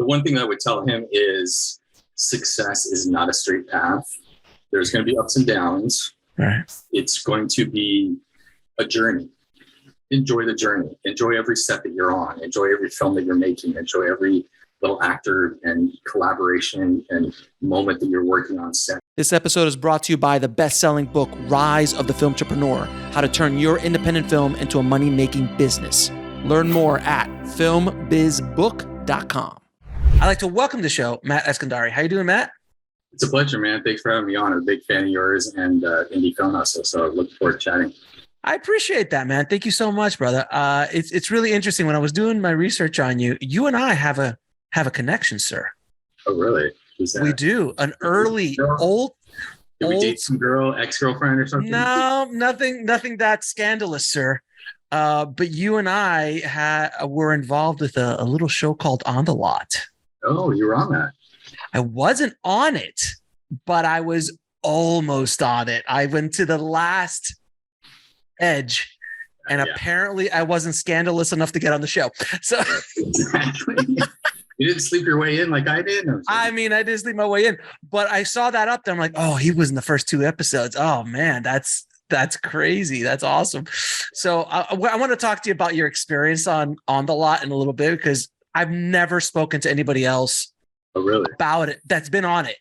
the one thing I would tell him is success is not a straight path. There's going to be ups and downs. Right. It's going to be a journey. Enjoy the journey. Enjoy every set that you're on. Enjoy every film that you're making. Enjoy every little actor and collaboration and moment that you're working on set. This episode is brought to you by the best-selling book, Rise of the Film Entrepreneur, How to Turn Your Independent Film into a Money-Making Business. Learn more at filmbizbook.com. I'd like to welcome to the show, Matt Eskandari. How you doing, Matt? It's a pleasure, man. Thanks for having me on. I'm a big fan of yours and Indie Film Hustle, so I look forward to chatting. I appreciate that, man. Thank you so much, brother. It's really interesting. When I was doing my research on you, you and I have a connection, sir. Oh, really? Who's that? We do. An early old. Did we date some girl, ex-girlfriend or something? No, nothing that scandalous, sir. But you and I were involved with a little show called On the Lot. Oh, you were on that. I wasn't on it, but I was almost on it. I went to the last edge, and apparently I wasn't scandalous enough to get on the show. So exactly. You didn't sleep your way in like I did? I mean, I did sleep my way in, but I saw that up there. I'm like, oh, he was in the first 2 episodes. Oh man, that's crazy. That's awesome. So I want to talk to you about your experience on the Lot in a little bit, because I've never spoken to anybody else about it that's been on it.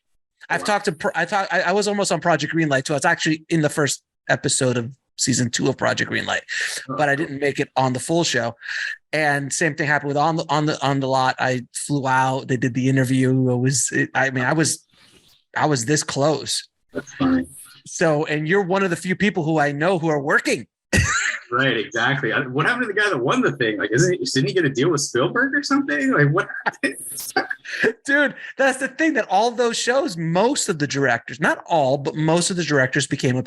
I was almost on Project Greenlight too. I was actually in the first episode of season 2 of Project Greenlight, but I didn't make it on the full show. And same thing happened with on the Lot. I flew out. They did the interview. I was this close. That's funny. So, and you're one of the few people who I know who are working. Right, exactly. What happened to the guy that won the thing? Like, didn't he get a deal with Spielberg or something? Like, what happened? Dude, that's the thing, that all those shows, most of the directors, not all, but most of the directors became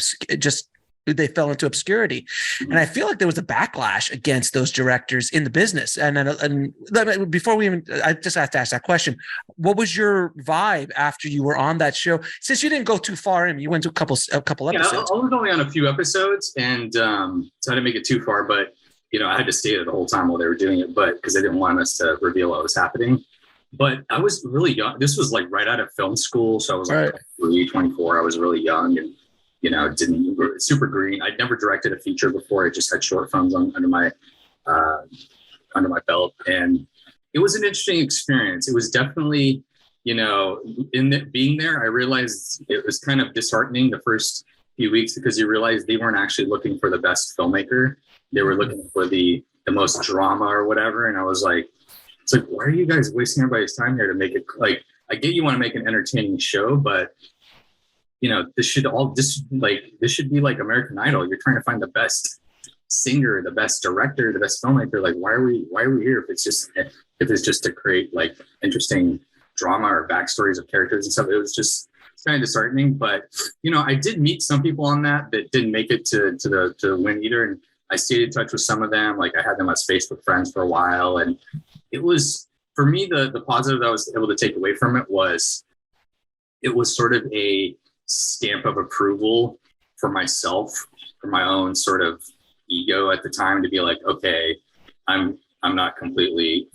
they fell into obscurity. And I feel like there was a backlash against those directors in the business. And before I just have to ask that question. What was your vibe after you were on that show? Since you didn't go too far in, you went to a couple episodes. I was only on a few episodes, and so I didn't make it too far, but I had to stay there the whole time while they were doing it, but because they didn't want us to reveal what was happening. But I was really young. This was like right out of film school. So I was like 24. I was really young and didn't super green. I'd never directed a feature before. I just had short films under my belt, and it was an interesting experience. It was definitely, being there, I realized it was kind of disheartening the first few weeks, because you realize they weren't actually looking for the best filmmaker. They were looking for the most drama or whatever. And I was like, it's like, why are you guys wasting everybody's time here to make it? Like, I get you want to make an entertaining show, but this should be like American Idol. You're trying to find the best singer, the best director, the best filmmaker. Like, why are we here if it's just to create like interesting drama or backstories of characters and stuff? It was just kind of disheartening. But I did meet some people on that didn't make it to win either, and I stayed in touch with some of them. Like, I had them as Facebook friends for a while, and it was, for me, the positive that I was able to take away from it was sort of a stamp of approval for myself, for my own sort of ego at the time, to be like, okay, I'm not completely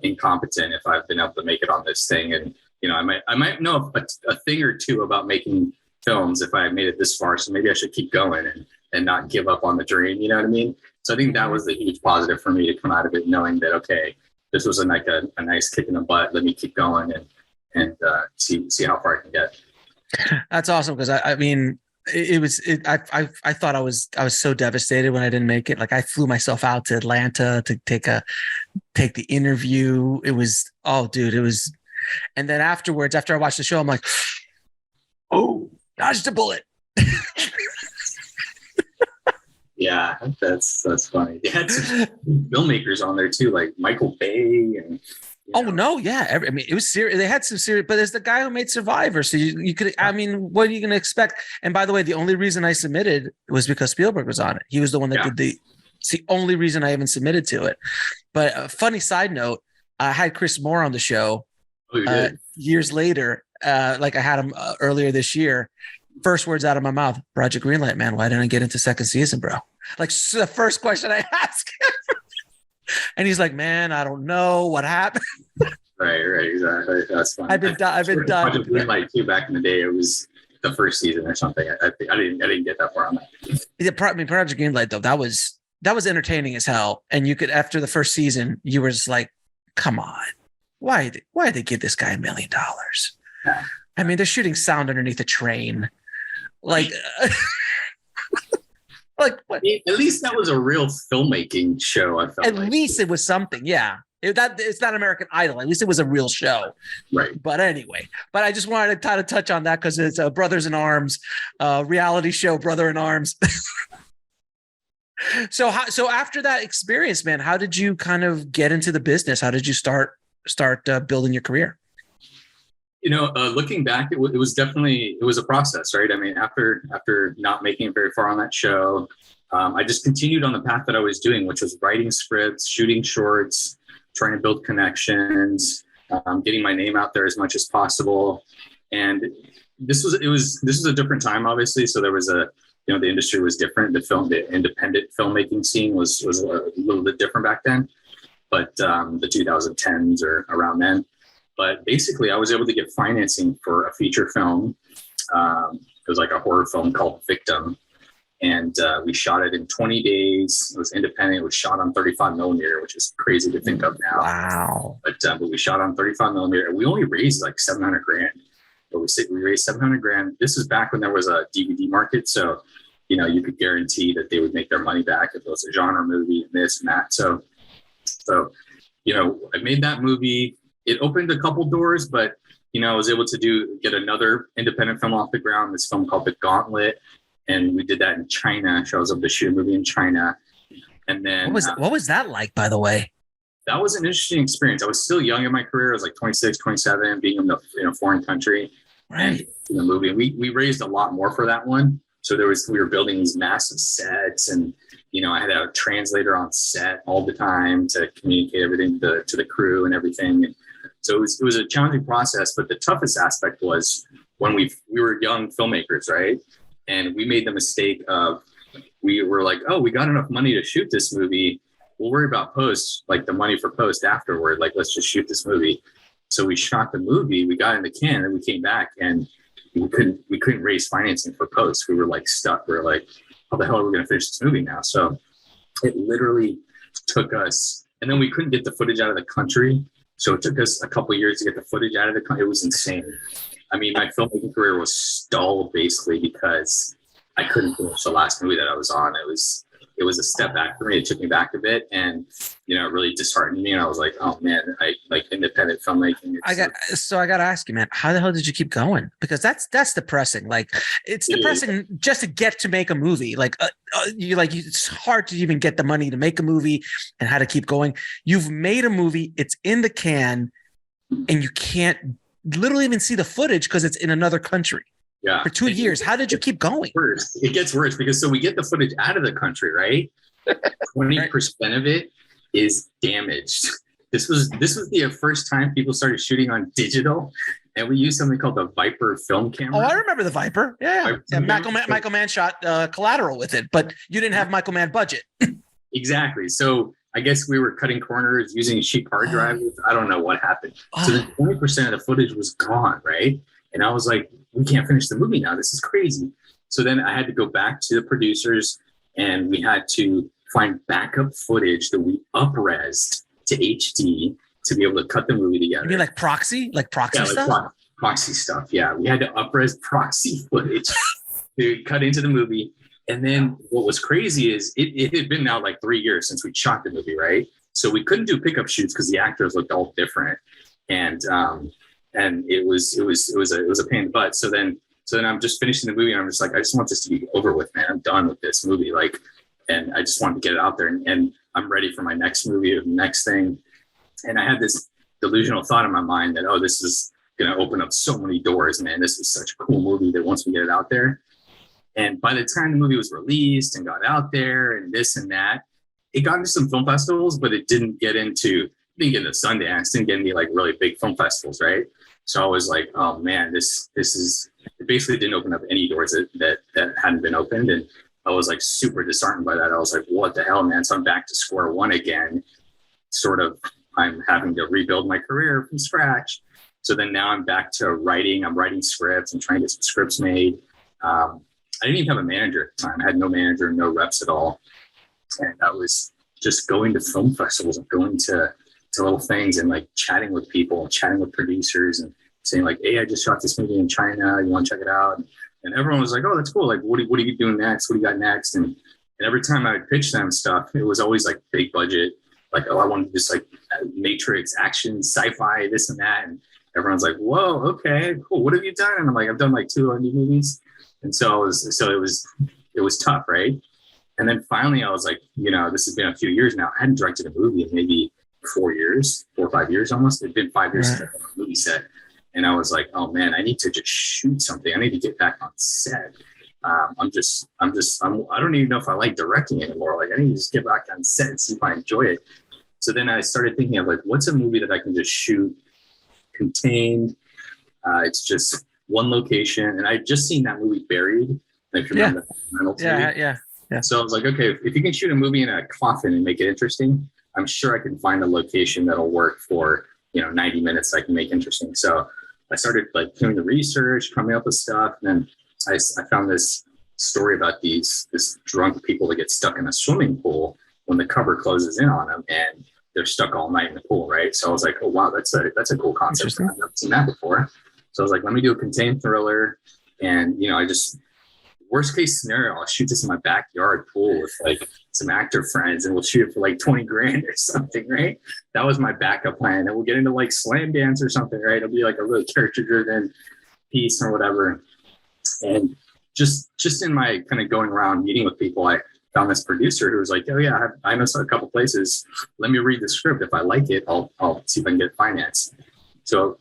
incompetent if I've been able to make it on this thing, and I might know a thing or two about making films if I made it this far, so maybe I should keep going and not give up on the dream. You know what I mean? So I think that was the huge positive for me to come out of it, knowing that, okay, this was a nice kick in the butt. Let me keep going and see how far I can get. That's awesome, because I thought I was so devastated when I didn't make it. Like, I flew myself out to Atlanta to take the interview. It was, oh dude, it was. And then afterwards, after I watched the show, I'm like, oh, dodged a bullet. Yeah, that's funny. They had some filmmakers on there too, like Michael Bay and. Oh no, yeah. It was serious. They had some serious, but there's the guy who made Survivor. So you could, what are you going to expect? And by the way, the only reason I submitted was because Spielberg was on it. He was the one that did it's the only reason I even submitted to it. But a funny side note, I had Chris Moore on the show years later. Like, I had him earlier this year. First words out of my mouth, Project Greenlight, man. Why didn't I get into second season, bro? Like, the first question I asked him. And he's like, man, I don't know what happened. Right, exactly. That's fun. I've been done. Greenlight too. Back in the day, it was the first season or something. I didn't get that far on that. Yeah, Project Greenlight though, that was entertaining as hell. And you could, after the first season, you were just like, come on, why did they give this guy $1 million? Yeah. I mean, they're shooting sound underneath a train, like. Like what? At least that was a real filmmaking show. I felt at least it was something, yeah. It's not American Idol. At least it was a real show, right? But anyway, I just wanted to kind of touch on that because it's a Brothers in Arms reality show, Brother in Arms. So after that experience, man, how did you kind of get into the business? How did you start building your career? Looking back, it was a process, right? I mean, after not making it very far on that show, I just continued on the path that I was doing, which was writing scripts, shooting shorts, trying to build connections, getting my name out there as much as possible. And this was a different time, obviously. So there was the industry was different. The independent filmmaking scene was a little bit different back then, but the 2010s or around then. But basically, I was able to get financing for a feature film. It was like a horror film called Victim. And we shot it in 20 days. It was independent. It was shot on 35 millimeter, which is crazy to think of now. Wow. But we shot on 35 millimeter. And we only raised like $700,000. But we raised $700,000. This is back when there was a DVD market. So, you could guarantee that they would make their money back if it was a genre movie and this and that. So I made that movie. It opened a couple doors, but, I was able to get another independent film off the ground, this film called The Gauntlet. And we did that in China. So I was able to shoot a movie in China. And then what was that like, by the way? That was an interesting experience. I was still young in my career. I was like 26, 27, being in a foreign country. Right. And in the movie, we raised a lot more for that one. So we were building these massive sets, and I had a translator on set all the time to communicate everything to the crew and everything. And so it was a challenging process, but the toughest aspect was when we were young filmmakers, right? And we made the mistake of, we were like, oh, we got enough money to shoot this movie. We'll worry about post, like the money for post afterward. Like, let's just shoot this movie. So we shot the movie, we got in the can, and we came back, and we couldn't raise financing for post. We were like stuck. We were like, how the hell are we going to finish this movie now? So it literally took us, and then we couldn't get the footage out of the country. So it took us a couple of years to get the footage out of the country. It was insane. I mean, my filmmaking career was stalled basically because I couldn't finish the last movie that I was on. It was a step back for me. It took me back a bit, and it really disheartened me. And I was like, oh man, I like independent filmmaking. I got to ask you, man, how the hell did you keep going? Because that's depressing. Like, it's depressing just to get to make a movie. Like, it's hard to even get the money to make a movie and how to keep going. You've made a movie, it's in the can, and you can't literally even see the footage because it's in another country. Yeah. For 2 years. How did you keep going? It gets worse because so we get the footage out of the country, right? 20% of it is damaged. This was the first time people started shooting on digital, and we used something called the Viper film camera. Oh, I remember the Viper. Yeah. Michael Mann shot Collateral with it, but you didn't have Michael Mann budget. Exactly. So I guess we were cutting corners using cheap hard drives. I don't know what happened. So then 20% of the footage was gone, right? And I was like, we can't finish the movie now. This is crazy. So then I had to go back to the producers, and we had to find backup footage that we up-resed to HD to be able to cut the movie together. You mean like proxy? Like proxy stuff? Proxy stuff, yeah. We had to up-res proxy footage to cut into the movie. And then what was crazy is it had been now like 3 years since we shot the movie, right? So we couldn't do pickup shoots because the actors looked all different. And it was a pain in the butt. So then I'm just finishing the movie, and I'm just like, I just want this to be over with, man. I'm done with this movie. Like, and I just wanted to get it out there, and I'm ready for my next movie or the next thing. And I had this delusional thought in my mind that, oh, this is going to open up so many doors, man. This is such a cool movie that once we get it out there. And by the time the movie was released and got out there and this and that, it got into some film festivals, but it didn't get into Sundance, didn't get into like really big film festivals, right? So I was like, oh man, this is, it basically didn't open up any doors that hadn't been opened. And I was like super disheartened by that. I was like, what the hell, man? So I'm back to square one again, sort of I'm having to rebuild my career from scratch. So then now I'm back to writing. I'm writing scripts and trying to get some scripts made. I didn't even have a manager at the time. I had no manager, no reps at all. And I was just going to film festivals and going to little things and like chatting with people and chatting with producers and saying like, hey, I just shot this movie in China. You want to check it out? And everyone was like, oh, that's cool. Like, what are you doing next? What do you got next? And every time I would pitch them stuff, it was always like big budget. Like, oh, I wanted just like Matrix, action, sci-fi, this and that. And everyone's like, whoa, okay, cool. What have you done? And I'm like, I've done like 2 indie movies. And so it was tough, right? And then finally I was like, this has been a few years now. I hadn't directed a movie in maybe 4 or 5 years almost. It'd been 5 years since I had a movie set. And I was like, oh man, I need to just shoot something. I need to get back on set. I don't even know if I like directing anymore. Like I need to just get back on set and see if I enjoy it. So then I started thinking of like, what's a movie that I can just shoot contained? It's just one location. And I just seen that movie Buried. If you remember that. Yeah. So I was like, okay, if you can shoot a movie in a coffin and make it interesting, I'm sure I can find a location that'll work for, 90 minutes that I can make interesting. So I started like doing the research, coming up with stuff. And then I found this story about this drunk people that get stuck in a swimming pool when the cover closes in on them and they're stuck all night in the pool, right? So I was like, oh wow, that's a cool concept. I've never seen that before. So I was like, let me do a contained thriller. And I just, worst case scenario, I'll shoot this in my backyard pool with like some actor friends and we'll shoot it for like 20 grand or something, right? That was my backup plan. And we'll get into like slam dance or something, right? It'll be like a really character driven piece or whatever. And just in my kind of going around meeting with people, I found this producer who was like, oh yeah, I know a couple places. Let me read the script. If I like it, I'll see if I can get financed. So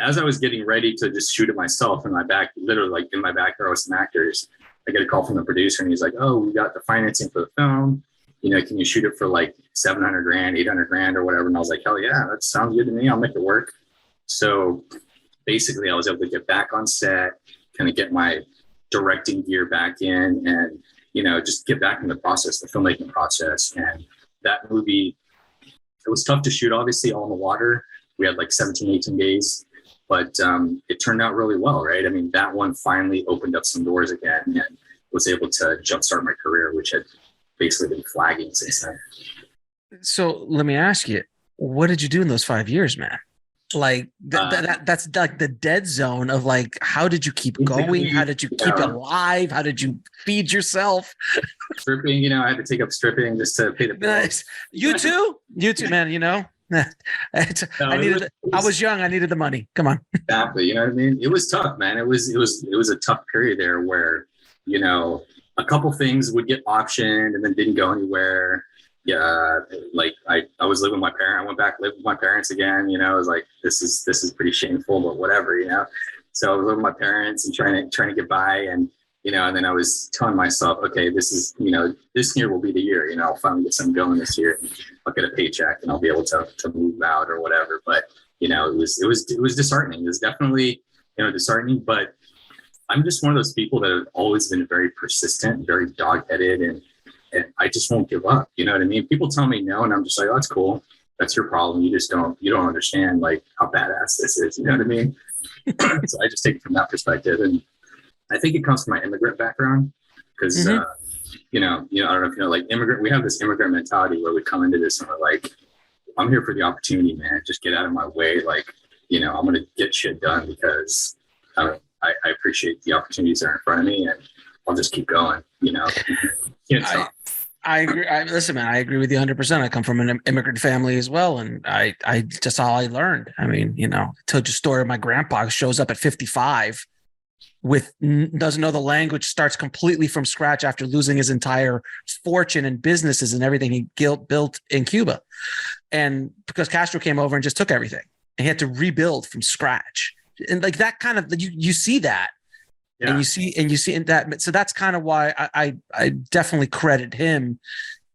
as I was getting ready to just shoot it myself literally like in my backyard with some actors, I get a call from the producer and he's like, oh, we got the financing for the film. Can you shoot it for like 700 grand, 800 grand or whatever? And I was like, hell yeah, that sounds good to me. I'll make it work. So basically I was able to get back on set, kind of get my directing gear back in and, just get back in the process, the filmmaking process. And that movie, it was tough to shoot, obviously, all in the water. We had like 17, 18 days. But it turned out really well, right? I mean, that one finally opened up some doors again and was able to jumpstart my career, which had basically been flagging since then. So let me ask you, what did you do in those 5 years, man? Like that's like the dead zone of like, how did you keep going? How did you keep it alive? How did you feed yourself? Stripping, I had to take up stripping just to pay the bills. Nice. You too, man, I was young. I needed the money. Come on. Exactly. You know what I mean? It was tough, man. It was a tough period there where, a couple things would get optioned and then didn't go anywhere. Yeah. Like I was living with my parents. I went back, lived with my parents again. I was like, this is pretty shameful, but whatever, So I was living with my parents and trying to get by and, and then I was telling myself, okay, this is, this year will be the year, I'll finally get something going this year. I'll get a paycheck and I'll be able to move out or whatever. But, it was disheartening. It was definitely, disheartening, but I'm just one of those people that have always been very persistent, very dog-headed, and I just won't give up. You know what I mean? People tell me no, and I'm just like, oh, that's cool. That's your problem. You don't understand like how badass this is. You know what I mean? So I just take it from that perspective. And I think it comes from my immigrant background because, I don't know if like we have this immigrant mentality where we come into this and we're like, I'm here for the opportunity, man. Just get out of my way. Like, I'm going to get shit done because I appreciate the opportunities that are in front of me and I'll just keep going, I agree. Listen, man, I agree with you 100%. I come from an immigrant family as well. And I just all I learned. I mean, I told you a story of my grandpa shows up at 55 doesn't know the language, starts completely from scratch after losing his entire fortune and businesses and everything he built in Cuba. And because Castro came over and just took everything and he had to rebuild from scratch. And like that kind of, you see that. Yeah. And you see in that. So that's kind of why I definitely credit him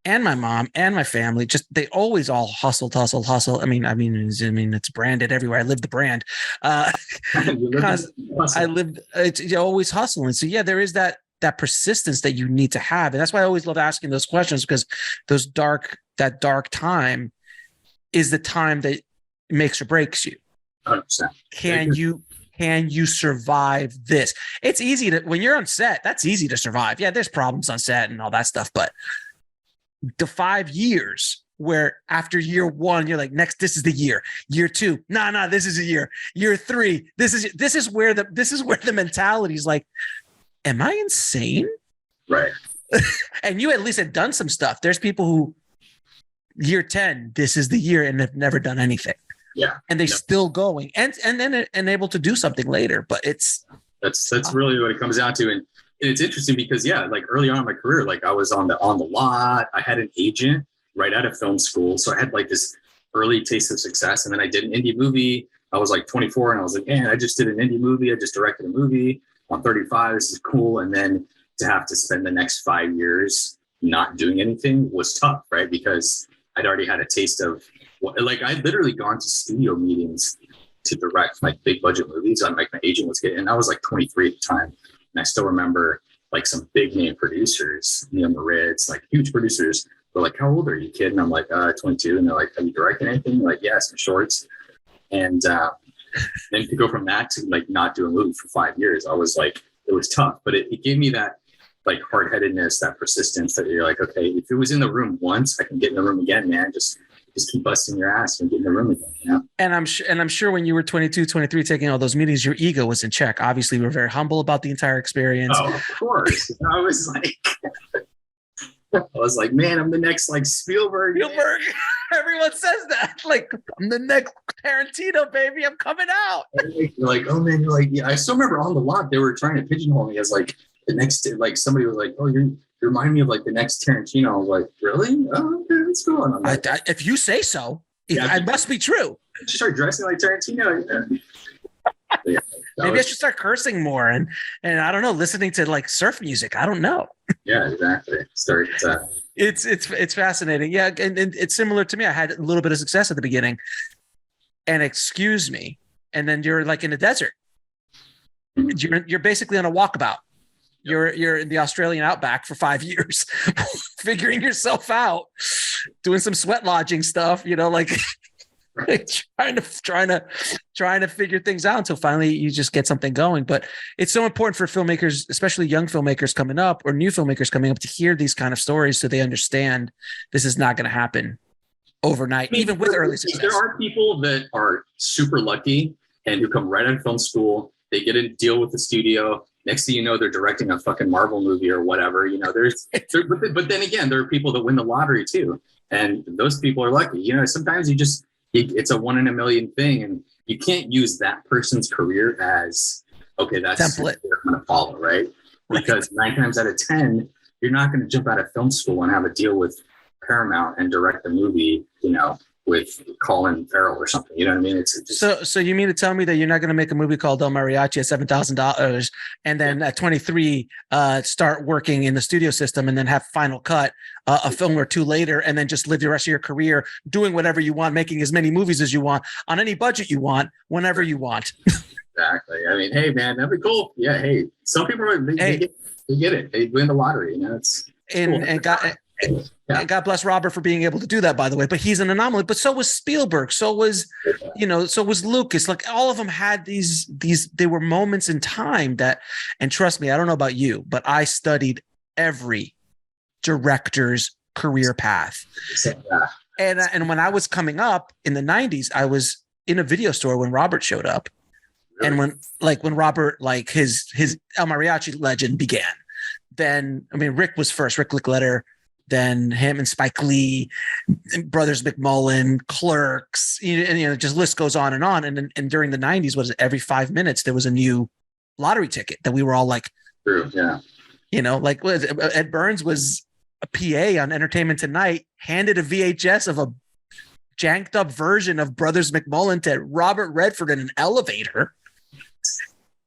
and my mom and my family. Just they always all hustle. I mean, it's branded everywhere. I live the brand because I lived. It's always hustling. So yeah, there is that persistence that you need to have, and that's why I always love asking those questions because that dark time is the time that makes or breaks you. 100%. Can you survive this? It's easy to, when you're on set, that's easy to survive. Yeah, there's problems on set and all that stuff, but the 5 years where after year 1, you're like, next, this is the year. Year 2, nah, this is a year. Year 3, this is where the mentality is like, am I insane? Right. And you at least had done some stuff. There's people who year 10, this is the year, and have never done anything. Yeah. And they're still going and then able to do something later. But that's really what it comes down to. And it's interesting because like early on in my career, like I was on the lot. I had an agent right out of film school. So I had like this early taste of success. And then I did an indie movie. I was like 24 and I was like, man, I just did an indie movie. I just directed a movie. I'm 35. This is cool. And then to have to spend the next 5 years not doing anything was tough, right? Because I'd already had a taste of, like, I'd literally gone to studio meetings to direct like big budget movies. I'm like, my agent was getting, and I was like 23 at the time. And I still remember like some big name producers, Neil Moritz, like huge producers were like, how old are you, kid? And I'm like, 22. And they're like, have you directed anything? Like, yeah, some shorts. And then to go from that to like not do a movie for 5 years, I was like, it was tough, but it gave me that like hard-headedness, that persistence that you're like, okay, if it was in the room once, I can get in the room again, man. Just keep busting your ass and get in the room again. Yeah. And I'm sure when you were 22, 23, taking all those meetings, your ego was in check. Obviously, we were very humble about the entire experience. Oh, of course. I was like, man, I'm the next like Spielberg. Everyone says that. Like, I'm the next Tarantino, baby. I'm coming out. You're like, oh man, you're like, yeah. I still remember on the lot, they were trying to pigeonhole me as like the next, like somebody was like, oh, you remind me of like the next Tarantino. I was like, really? Oh, okay, that's cool. And I'm like, if you say so, yeah, it must be true. Just start dressing like Tarantino. Yeah, maybe I should start cursing more and I don't know, listening to like surf music. I don't know. Yeah, exactly. It's fascinating. Yeah, and it's similar to me. I had a little bit of success at the beginning, and excuse me, and then you're like in the desert. You're basically on a walkabout. You're in the Australian outback for 5 years, figuring yourself out, doing some sweat lodging stuff, like trying to figure things out until finally you just get something going. But it's so important for filmmakers, especially young filmmakers coming up or new filmmakers coming up, to hear these kind of stories so they understand this is not going to happen overnight, even with early success. There are people that are super lucky and who come right out of film school. They get a deal with the studio. Next thing you know, they're directing a fucking Marvel movie or whatever. But then again, there are people that win the lottery too. And those people are lucky. Sometimes it's a 1 in a million thing. And you can't use that person's career as, okay, that's template they're going to follow, right? Because 9 times out of 10, you're not going to jump out of film school and have a deal with Paramount and direct a movie, with Colin Farrell or something. You know what I mean? It's just, so you mean to tell me that you're not going to make a movie called El Mariachi at $7,000 and then at 23 start working in the studio system and then have final cut a film or two later and then just live the rest of your career doing whatever you want, making as many movies as you want on any budget you want, whenever you want. Exactly. I mean, hey man, that'd be cool. Yeah. Hey, some people they get it. They win the lottery. It's cool. And God bless Robert for being able to do that, by the way, but he's an anomaly. But so was Spielberg. So was Lucas. Like all of them had these, they were moments in time that, and trust me, I don't know about you, but I studied every director's career path. And when I was coming up in the 90s, I was in a video store when Robert showed up. Really? And when Robert, like his El Mariachi legend began, then, I mean, Rick was first, Rick Lickletter, then him and Spike Lee, Brothers McMullen, Clerks, and just list goes on. And during the 90s, every 5 minutes there was a new lottery ticket that we were all like, true, yeah. Like Ed Burns was a PA on Entertainment Tonight, handed a VHS of a janked up version of Brothers McMullen to Robert Redford in an elevator.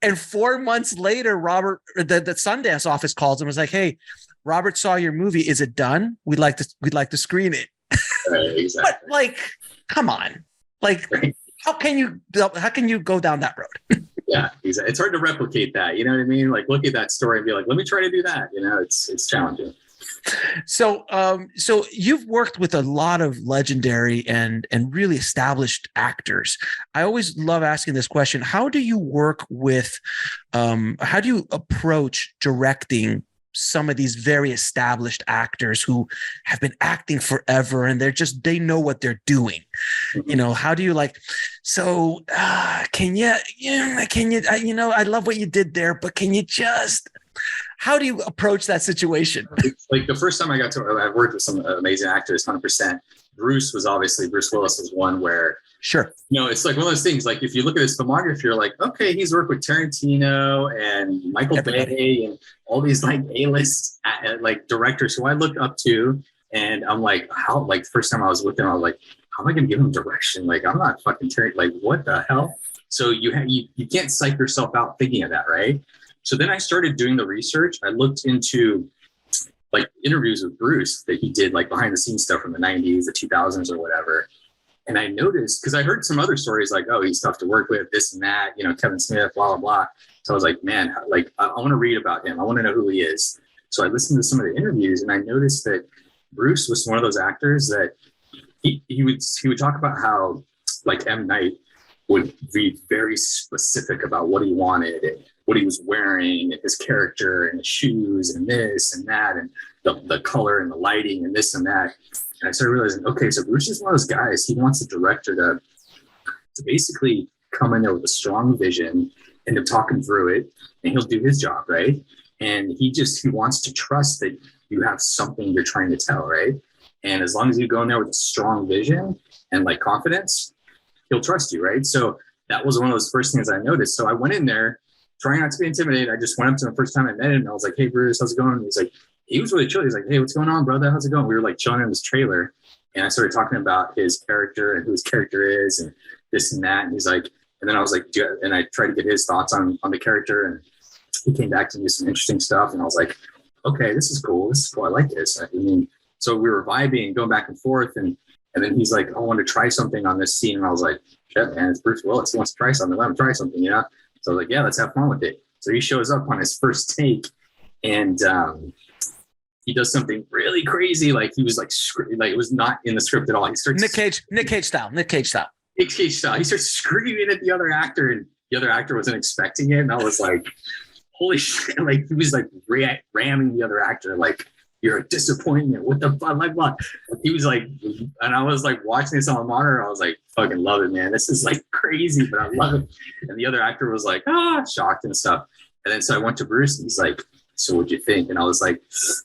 And 4 months later, Robert, the Sundance office calls and was like, "Hey, Robert saw your movie. Is it done? We'd like to screen it." Right, exactly. But like, come on, like, how can you go down that road? Yeah, exactly. It's hard to replicate that. You know what I mean? Like, look at that story and be like, "Let me try to do that." It's challenging. So you've worked with a lot of legendary and really established actors. I always love asking this question. How do you work with, how do you approach directing some of these very established actors who have been acting forever and they know what they're doing? You know, how do you can you, I love what you did there, but can you how do you approach that situation? Like the first time I've worked with some amazing actors, 100%. Bruce Willis was one where, sure, it's like one of those things. Like if you look at his filmography, you're like, okay, he's worked with Tarantino and Michael Bay and all these like A-list like directors who I look up to, and I'm like, how? Like the first time I was with him, I was like, how am I going to give him direction? Like I'm not fucking Tarantino. Like what the hell? So you can't psych yourself out thinking of that, right? So then I started doing the research. I looked into like interviews with Bruce that he did, like behind the scenes stuff from the 90s, the 2000s or whatever. And I noticed, because I heard some other stories like, oh, he's tough to work with, this and that, Kevin Smith, blah, blah, blah. So I was like, man, like I want to read about him. I want to know who he is. So I listened to some of the interviews and I noticed that Bruce was one of those actors that he would talk about how like M. Night would be very specific about what he wanted and what he was wearing and his character and his shoes and this and that and the color and the lighting and this and that. And I started realizing, okay, so Bruce is one of those guys. He wants the director to basically come in there with a strong vision and to talk him through it, and he'll do his job, right? And he wants to trust that you have something you're trying to tell, right? And as long as you go in there with a strong vision and like confidence, he'll trust you, right? So that was one of those first things I noticed. So I went in there trying not to be intimidated. I just went up to him the first time I met him and I was like, hey, Bruce, how's it going? And he was really chill. He's like, hey, what's going on, brother? How's it going? We were like chilling in his trailer and I started talking about his character and who his character is and this and that. And he's like, and then I was like, and I tried to get his thoughts on the character, and he came back to me with some interesting stuff. And I was like, okay, this is cool. I like this. I mean, so we were vibing, going back and forth. And then he's like, I want to try something on this scene. And I was like, shit, man, it's Bruce Willis. He wants to try something. Let him try something, So I was like, yeah, let's have fun with it. So he shows up on his first take and he does something really crazy. Like he was like it was not in the script at all. He starts Nick Cage style. He starts screaming at the other actor, and the other actor wasn't expecting it. And I was like, holy shit. Like he was like ramming the other actor, like, you're a disappointment. What the fuck? Like what? He was like, and I was like watching this on the monitor. I was like, fucking love it, man. This is like crazy, but I love it. And the other actor was like, shocked and stuff. And then so I went to Bruce and he's like, so what'd you think? And I was like,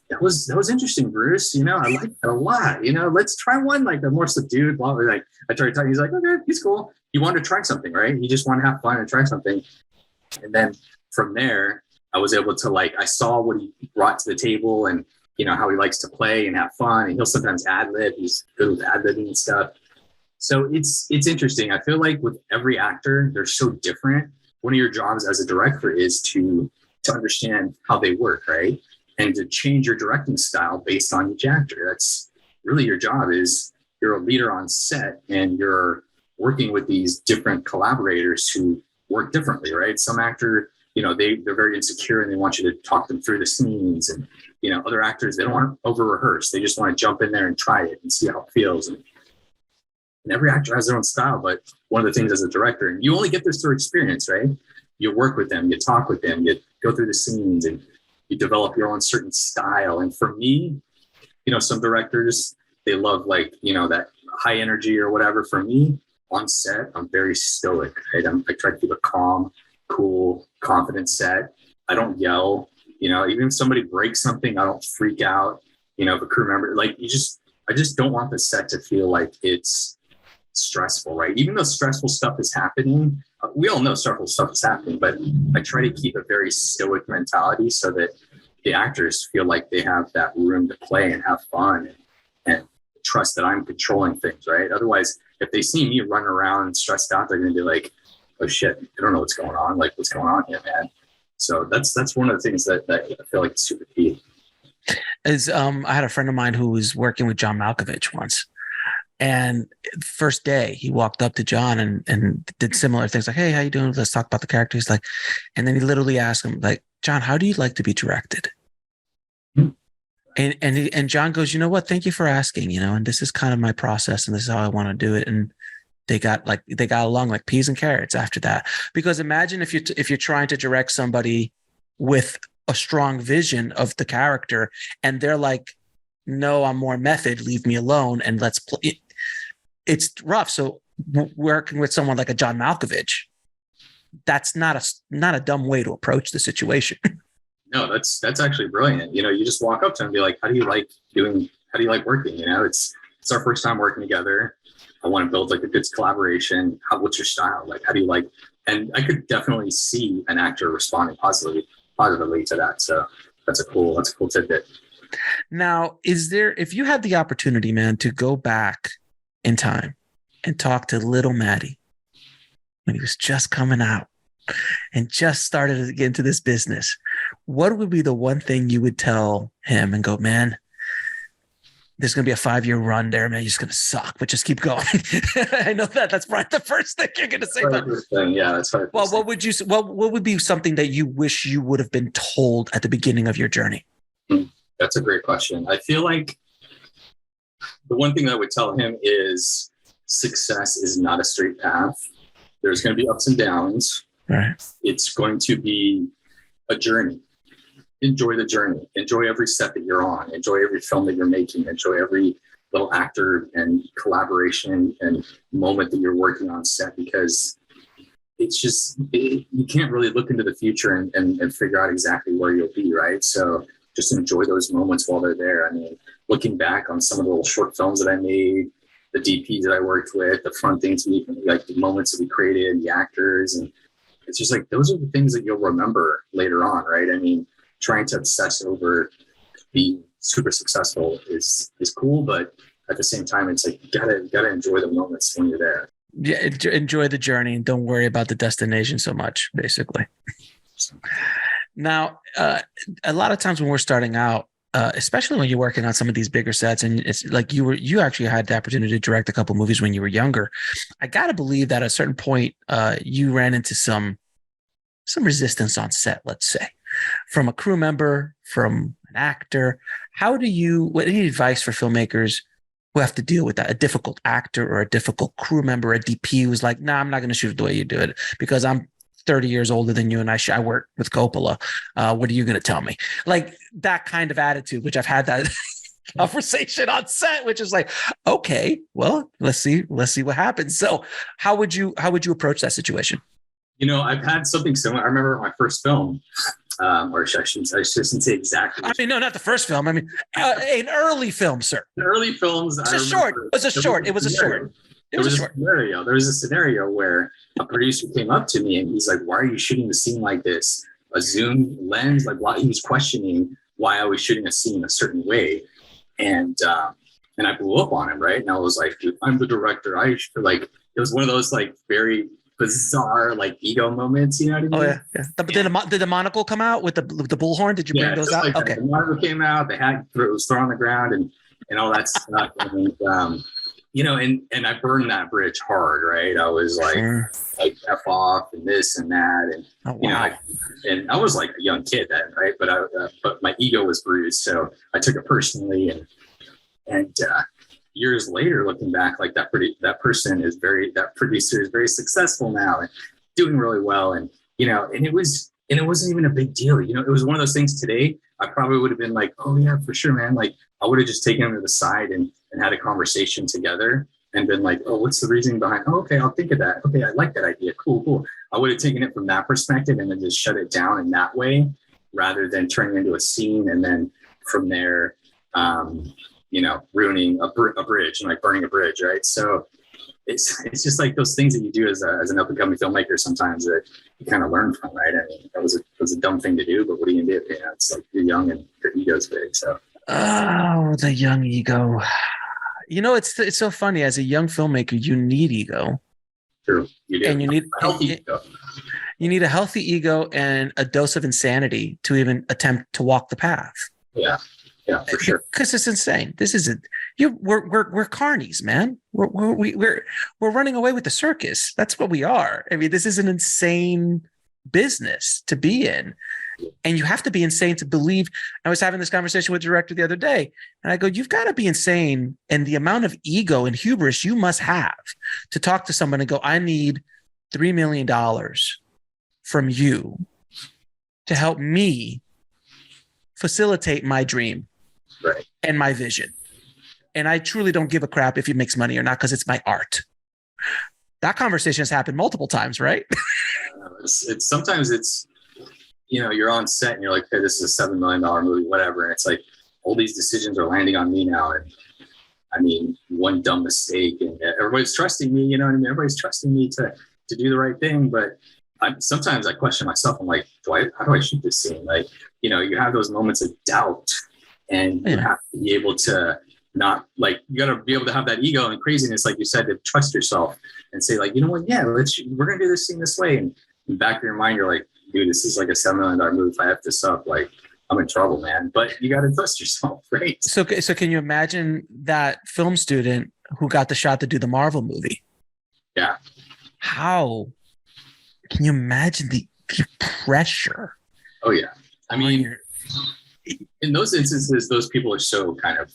that was interesting, Bruce. I like that a lot. Let's try one like a more subdued, blah, blah. Like I tried talking. He's like, okay, he's cool. He wanted to try something, right? He just wanted to have fun and try something. And then from there, I was able to I saw what he brought to the table and how he likes to play and have fun, and he'll sometimes ad-lib. He's good with ad-libbing and stuff. So it's interesting. I feel like with every actor, they're so different. One of your jobs as a director is to understand how they work, right? And to change your directing style based on each actor. That's really your job. Is you're a leader on set and you're working with these different collaborators who work differently, right? Some actor, they're very insecure and they want you to talk them through the scenes, and other actors, they don't want to over rehearse. They just want to jump in there and try it and see how it feels. And every actor has their own style, but one of the things as a director, and you only get this through experience, right? You work with them, you talk with them, you go through the scenes, and you develop your own certain style. And for me, some directors, they love that high energy or whatever. For me, on set, I'm very stoic, right? I try to keep a calm, cool, confident set. I don't yell. Even if somebody breaks something, I don't freak out. If a crew member, I just don't want the set to feel like it's stressful, right? Even though stressful stuff is happening, we all know stressful stuff is happening, but I try to keep a very stoic mentality so that the actors feel like they have that room to play and have fun and trust that I'm controlling things, right? Otherwise, if they see me running around stressed out, they're going to be like, oh shit, I don't know what's going on. Like, what's going on here, man? So that's one of the things that I feel like is super key. I had a friend of mine who was working with John Malkovich once, and first day he walked up to John and did similar things like, hey, how you doing? Let's talk about the character. He's like, and then he literally asked him like, John, how do you like to be directed? And John goes, you know what? Thank you for asking, and this is kind of my process and this is how I want to do it. And they got along like peas and carrots after that. Because imagine if you're trying to direct somebody with a strong vision of the character and they're like, no, I'm more method, leave me alone. And let's play. It's rough. So working with someone like a John Malkovich, that's not a dumb way to approach the situation. No, that's actually brilliant. You just walk up to him and be like, how do you like working? It's our first time working together. I want to build like a good collaboration. What's your style? Like, how do you like? And I could definitely see an actor responding positively to that. So that's a cool tidbit. Now, if you had the opportunity, man, to go back in time and talk to little Maddie when he was just coming out and just started to get into this business, what would be the one thing you would tell him and go, man, there's going to be a 5-year run there, man. You're just going to suck, but just keep going. I know that's probably the first thing you're going to say. Yeah, that's right. Well, what would be something that you wish you would have been told at the beginning of your journey? That's a great question. I feel like the one thing I would tell him is success is not a straight path. There's going to be ups and downs. Right. It's going to be a journey. Enjoy the journey. Enjoy every step that you're on. Enjoy every film that you're making. Enjoy every little actor and collaboration and moment that you're working on set, because it's just, you can't really look into the future and figure out exactly where you'll be, right? So just enjoy those moments while they're there. I mean, looking back on some of the little short films that I made, the DPs that I worked with, the fun things like the moments that we created, the actors, and it's just like, those are the things that you'll remember later on, right? I mean, trying to obsess over being super successful is cool, but at the same time, it's like, you gotta enjoy the moments when you're there. Yeah, enjoy the journey and don't worry about the destination so much, basically. Now, a lot of times when we're starting out, especially when you're working on some of these bigger sets, and it's like you actually had the opportunity to direct a couple movies when you were younger. I got to believe that at a certain point, you ran into some resistance on set, let's say, from a crew member, from an actor. Any advice for filmmakers who have to deal with that? A difficult actor or a difficult crew member, a DP who's like, nah, I'm not going to shoot it the way you do it because I'm 30 years older than you and I work with Coppola. What are you going to tell me? Like that kind of attitude, which I've had that conversation on set, which is like, okay, well, let's see what happens. So how would you approach that situation? I've had something similar. I remember my first film, or I shouldn't say exactly. I mean, no, not the first film. I mean, an early film, sir. The early films. It was a short. There was a scenario where a producer came up to me and he's like, why are you shooting the scene like this? A zoom lens? Like, why? He was questioning why I was shooting a scene a certain way. And I blew up on him, right? And I was like, dude, I'm the director. It was one of those like very bizarre like ego moments, you know what I mean? Oh yeah. Did the monocle come out with the bullhorn? Did you bring those out? Like okay. The monocle came out, the hat was thrown on the ground and all that stuff. And I burned that bridge hard, right? I was like, like F off and this and that. And, and I was like a young kid then, right? But my ego was bruised. So I took it personally. And years later, looking back, like that producer is very successful now and doing really well. And, and it wasn't even a big deal. It was one of those things today. I probably would have been like, oh yeah, for sure, man. Like I would have just taken him to the side and had a conversation together and been like, oh, what's the reasoning behind? Oh, okay, I'll think of that. Okay, I like that idea. Cool. I would have taken it from that perspective and then just shut it down in that way rather than turning into a scene. And then from there, ruining a bridge and like burning a bridge. Right. So it's just like those things that you do as an up and coming filmmaker sometimes that you kind of learn from, right? I mean, that was a dumb thing to do, but what are you gonna do? It's like you're young and your ego's big. So. Oh, the young ego. It's so funny. As a young filmmaker, you need ego. True. You do. And you need a healthy ego. You need a healthy ego and a dose of insanity to even attempt to walk the path. Yeah, for sure. Because it's insane. This isn't. We're carnies, man. We're running away with the circus. That's what we are. I mean, this is an insane business to be in. And you have to be insane to believe. I was having this conversation with the director the other day, and I go, you've got to be insane. And the amount of ego and hubris you must have to talk to someone and go, I need $3 million from you to help me facilitate my dream and my vision. And I truly don't give a crap if he makes money or not, because it's my art. That conversation has happened multiple times, right? It's sometimes it's, you know, you're on set and you're like, hey, this is a $7 million movie, whatever. And it's like, all these decisions are landing on me now. And I mean, one dumb mistake and everybody's trusting me, you know what I mean? Everybody's trusting me to do the right thing. But sometimes I question myself. I'm like, how do I shoot this scene? Like, you know, you have those moments of doubt, and you have to be able to not, like, you got to be able to have that ego and craziness, like you said, to trust yourself and say, like, you know what, yeah, we're going to do this scene this way. And in the back of your mind, you're like, dude, this is like a $7 million movie. If I F this up, like, I'm in trouble, man. But you got to trust yourself, right? So can you imagine that film student who got the shot to do the Marvel movie? Yeah. How can you imagine the pressure? Oh, yeah. I mean, in those instances, those people are so kind of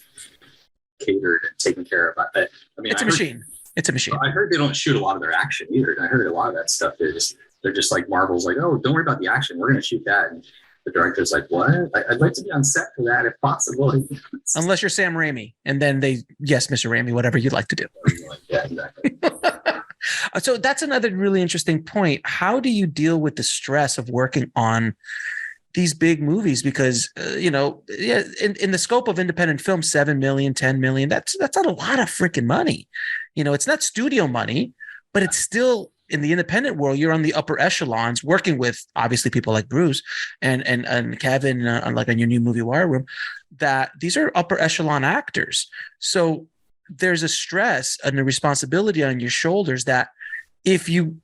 catered and taken care of. I mean, it's a machine. It's a machine. I heard they don't shoot a lot of their action either. I heard a lot of that stuff. They're just like Marvel's like, oh, don't worry about the action. We're going to shoot that. And the director's like, what? I'd like to be on set for that if possible. Unless you're Sam Raimi. And then yes, Mr. Raimi, whatever you'd like to do. Yeah, exactly. So that's another really interesting point. How do you deal with the stress of working on these big movies? Because, in the scope of independent film, 7 million, 10 million, that's not a lot of freaking money. You know, it's not studio money, but it's still, in the independent world, you're on the upper echelons working with obviously people like Bruce and Kevin, like on your new movie War Room, that these are upper echelon actors. So there's a stress and a responsibility on your shoulders that if you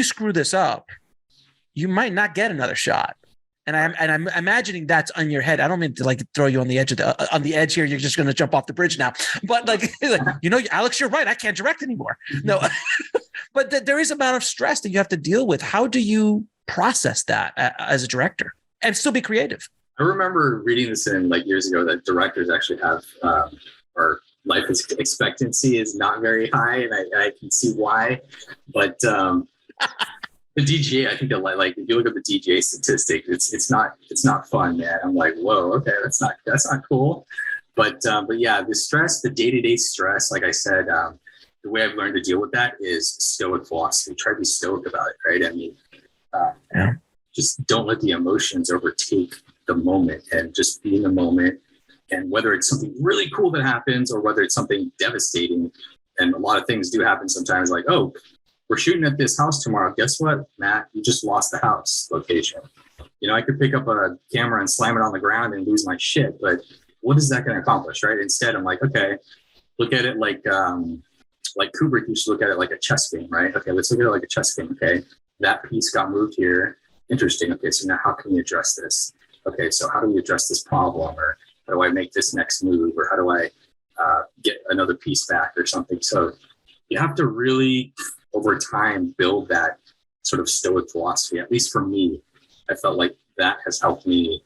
screw this up, you might not get another shot. And I'm imagining that's on your head. I don't mean to like throw you on the edge of on the edge here. You're just going to jump off the bridge now. But like, Alex, you're right. I can't direct anymore. No, but there is amount of stress that you have to deal with. How do you process that as a director and still be creative? I remember reading this in like years ago that directors actually have or life expectancy is not very high, and I can see why. But the DGA, I think that like if you look at the DGA statistic, it's not fun, man. I'm like, whoa, okay, that's not cool. But yeah, the stress, the day-to-day stress, like I said, the way I've learned to deal with that is stoic philosophy. Try to be stoic about it, right? I mean, just don't let the emotions overtake the moment, and just be in the moment. And whether it's something really cool that happens or whether it's something devastating, and a lot of things do happen sometimes, like, oh, we're shooting at this house tomorrow. Guess what, Matt? You just lost the house location. You know, I could pick up a camera and slam it on the ground and lose my shit, but what is that going to accomplish, right? Instead, I'm like, okay, look at it like Kubrick used to look at it like a chess game, right? Okay, let's look at it like a chess game. Okay, that piece got moved here. Interesting. Okay, so now how can we address this? Okay, so how do we address this problem? Or how do I make this next move? Or how do I get another piece back or something? So you have to really, over time, build that sort of stoic philosophy. At least for me, I felt like that has helped me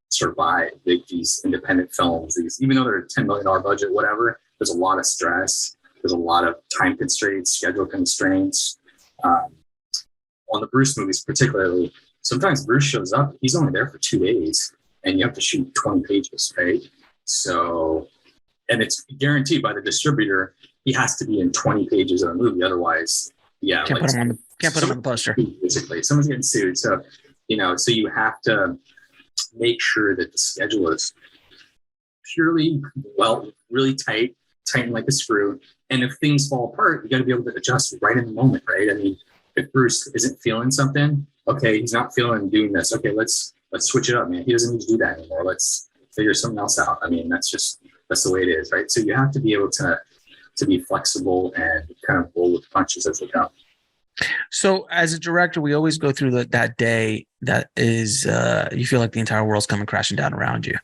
survive these independent films. Even though they're a $10 million budget, whatever, there's a lot of stress. There's a lot of time constraints, schedule constraints. On the Bruce movies particularly, sometimes Bruce shows up, he's only there for 2 days, and you have to shoot 20 pages, right? So, and it's guaranteed by the distributor, he has to be in 20 pages of a movie. Otherwise, yeah. Can't put him on the poster. Basically, someone's getting sued. So, so you have to make sure that the schedule is purely, really tighten like a screw. And if things fall apart, you got to be able to adjust right in the moment, right? I mean, if Bruce isn't feeling something, okay, he's not feeling doing this. Okay, let's switch it up, man. He doesn't need to do that anymore. Let's figure something else out. I mean, that's the way it is, right? So you have to be able to be flexible and kind of roll with punches as they come. So as a director, we always go through that day that is, you feel like the entire world's coming crashing down around you.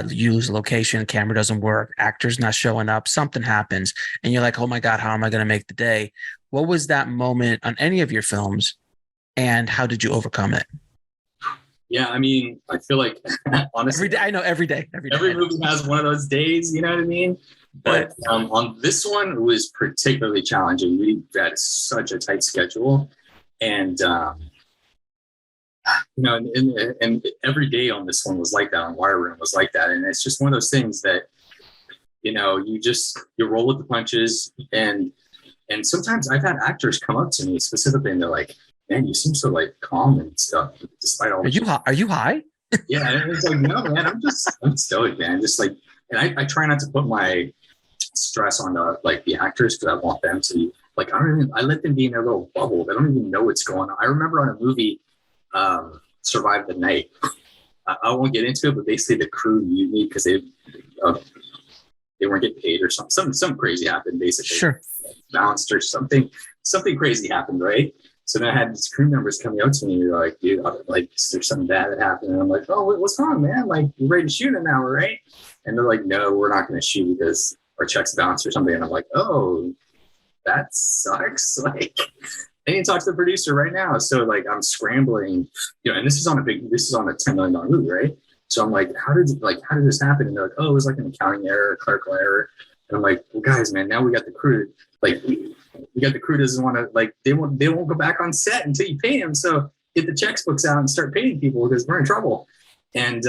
You lose location, camera doesn't work, actor's not showing up, something happens, and you're like, oh my God, how am I going to make the day? What was that moment on any of your films, and how did you overcome it? Yeah, I mean, I feel like honestly, Every day, I know every day. every movie has one of those days, you know what I mean? But on this one, it was particularly challenging. We had such a tight schedule, and you know, and every day on this one was like that. On Wire Room was like that, and it's just one of those things that, you know, you roll with the punches, and sometimes I've had actors come up to me specifically, and they're like, "Man, you seem so like calm and stuff, despite all." Are you high? Yeah, and it's like, no, man, I'm stoic, man. Just like, and I try not to put my stress on like the actors, because I want them to like, I let them be in their little bubble. They don't even know what's going on. I remember on a movie, Survive the Night. I won't get into it, but basically the crew mutinied because they weren't getting paid or something. Some crazy happened, basically. Sure. Bounced or something crazy happened, right? So then I had these crew members coming out to me, and they're like, dude, like, there's something bad that happened. And I'm like, oh, what's wrong, man? Like, we're ready to shoot in an hour, right? And they're like, no, we're not going to shoot because our checks bounced or something. And I'm like, oh, that sucks. Like, I need to talk to the producer right now. So like, I'm scrambling, you know, and this is on a $10 million movie, right? So I'm like, how did this happen? And they're like, oh, it was like an accounting error, a clerical error. And I'm like, well, guys, man, now we got the crew. Like, we got the crew doesn't want to, like, they won't go back on set until you pay them. So get the checkbooks out and start paying people because we're in trouble. And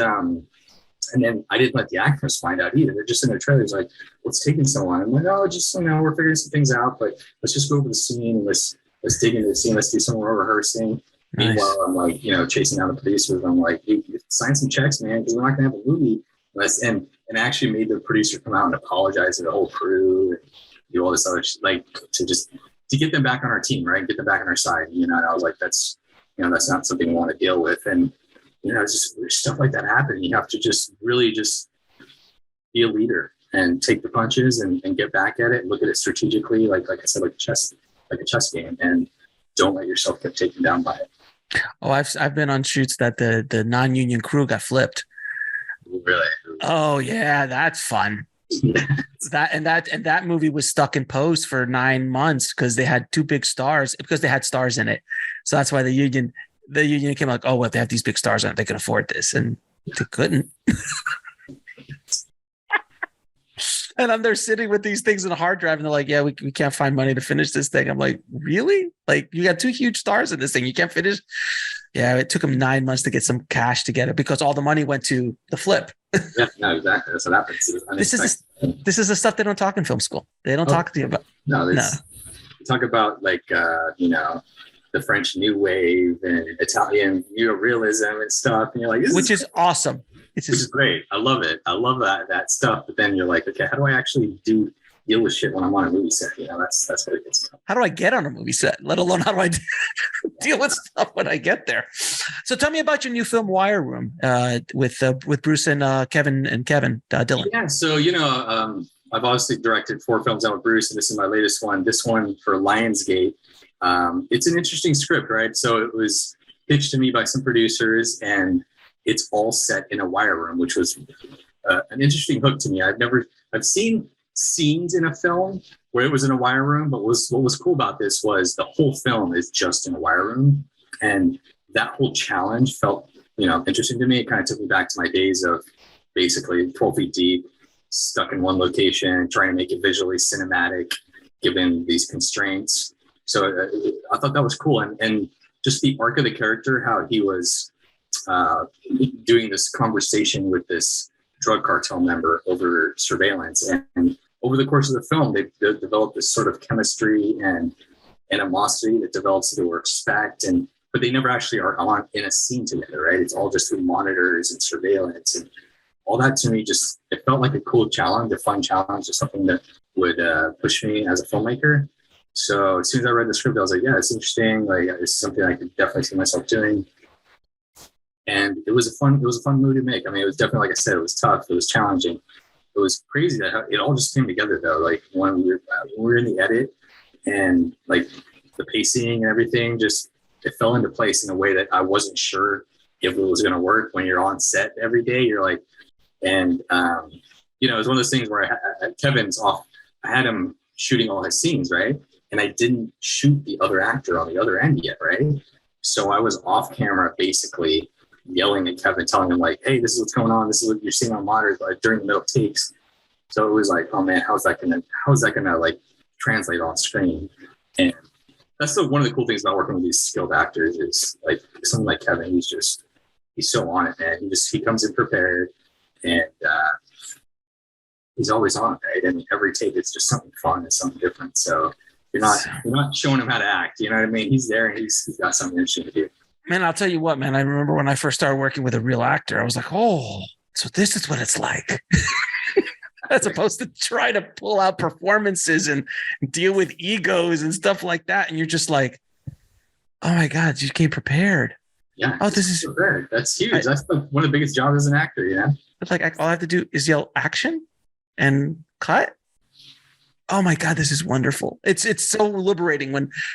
then I didn't let the actors find out either. They're just in their trailers like, what's taking so long? I'm like, oh, just, you know, we're figuring some things out, but let's just go over the scene and let's dig into the scene. Let's do some more rehearsing. Nice. Meanwhile, I'm like, you know, chasing down the producers. I'm like, you sign some checks, man, because we're not going to have a movie. And actually made the producer come out and apologize to the whole crew and do all this other like to get them back on our team, right? Get them back on our side. You know, and I was like, that's not something we want to deal with. And, you know, just stuff like that happening. You have to just really just be a leader and take the punches and get back at it. Look at it strategically, like I said, like a chess game, and don't let yourself get taken down by it. Oh, I've been on shoots that the non-union crew got flipped. Really? Oh yeah, that's fun. that movie was stuck in post for 9 months because they had two big stars, because they had stars in it. So that's why the union came like, oh, well, they have these big stars on it, they can afford this, and they couldn't. And I'm there sitting with these things in a hard drive, and they're like, yeah, we can't find money to finish this thing. I'm like, really? Like, you got two huge stars in this thing, you can't finish? Yeah, it took them 9 months to get some cash together because all the money went to the flip. Yeah, no, exactly. That's what happens. This is the stuff they don't talk in film school. They don't talk to you about. No. Talk about like, you know, the French New Wave and Italian neorealism and stuff. And you're like, which is awesome. Which is great. I love it. I love that stuff. But then you're like, okay, how do I actually deal with shit when I'm on a movie set? You know, that's what it is. How do I get on a movie set? Let alone how do I deal with stuff when I get there? So tell me about your new film, Wire Room, with Bruce and Kevin Dillon. Yeah. So, you know, I've obviously directed 4 films out with Bruce, and this is my latest one. This one for Lionsgate. It's an interesting script, right? So it was pitched to me by some producers, and it's all set in a wire room, which was an interesting hook to me. I've seen scenes in a film where it was in a wire room, but what was cool about this was the whole film is just in a wire room, and that whole challenge felt, you know, interesting to me. It kind of took me back to my days of basically 12 feet deep, stuck in one location, trying to make it visually cinematic, given these constraints. So I thought that was cool, and just the arc of the character, how he was doing this conversation with this drug cartel member over surveillance, and over the course of the film, they developed this sort of chemistry and animosity that develops through respect, but they never actually are on in a scene together, right? It's all just through monitors and surveillance, and all that to me it felt like a cool challenge, a fun challenge, or something that would push me as a filmmaker. So as soon as I read the script, I was like, yeah, it's interesting. Like, it's something I could definitely see myself doing. And it was a fun movie to make. I mean, it was definitely, like I said, it was tough. It was challenging. It was crazy that it all just came together though. Like when we were in the edit, and like the pacing and everything, just it fell into place in a way that I wasn't sure if it was going to work. When you're on set every day, you're like, and you know, it was one of those things where Kevin's off. I had him shooting all his scenes, right? And I didn't shoot the other actor on the other end yet, right? So I was off camera basically yelling at Kevin, telling him like, hey, this is what's going on. This is what you're seeing on monitors, like during the middle of takes. So it was like, oh man, how's that gonna like translate on screen? And that's one of the cool things about working with these skilled actors is like someone like Kevin, he's so on it, man. He comes in prepared, and he's always on it, right? I mean, every take it's just something fun, it's something different. So you're not showing him how to act, you know what I mean? He's there and he's got something interesting to do. Man, I'll tell you what, man. I remember when I first started working with a real actor, I was like, oh, so this is what it's like. As opposed to try to pull out performances and deal with egos and stuff like that. And you're just like, oh my God, you came prepared. Yeah. Oh, this is prepared. That's huge. That's one of the biggest jobs as an actor, you know? It's like all I have to do is yell action and cut. Oh my God, this is wonderful. It's so liberating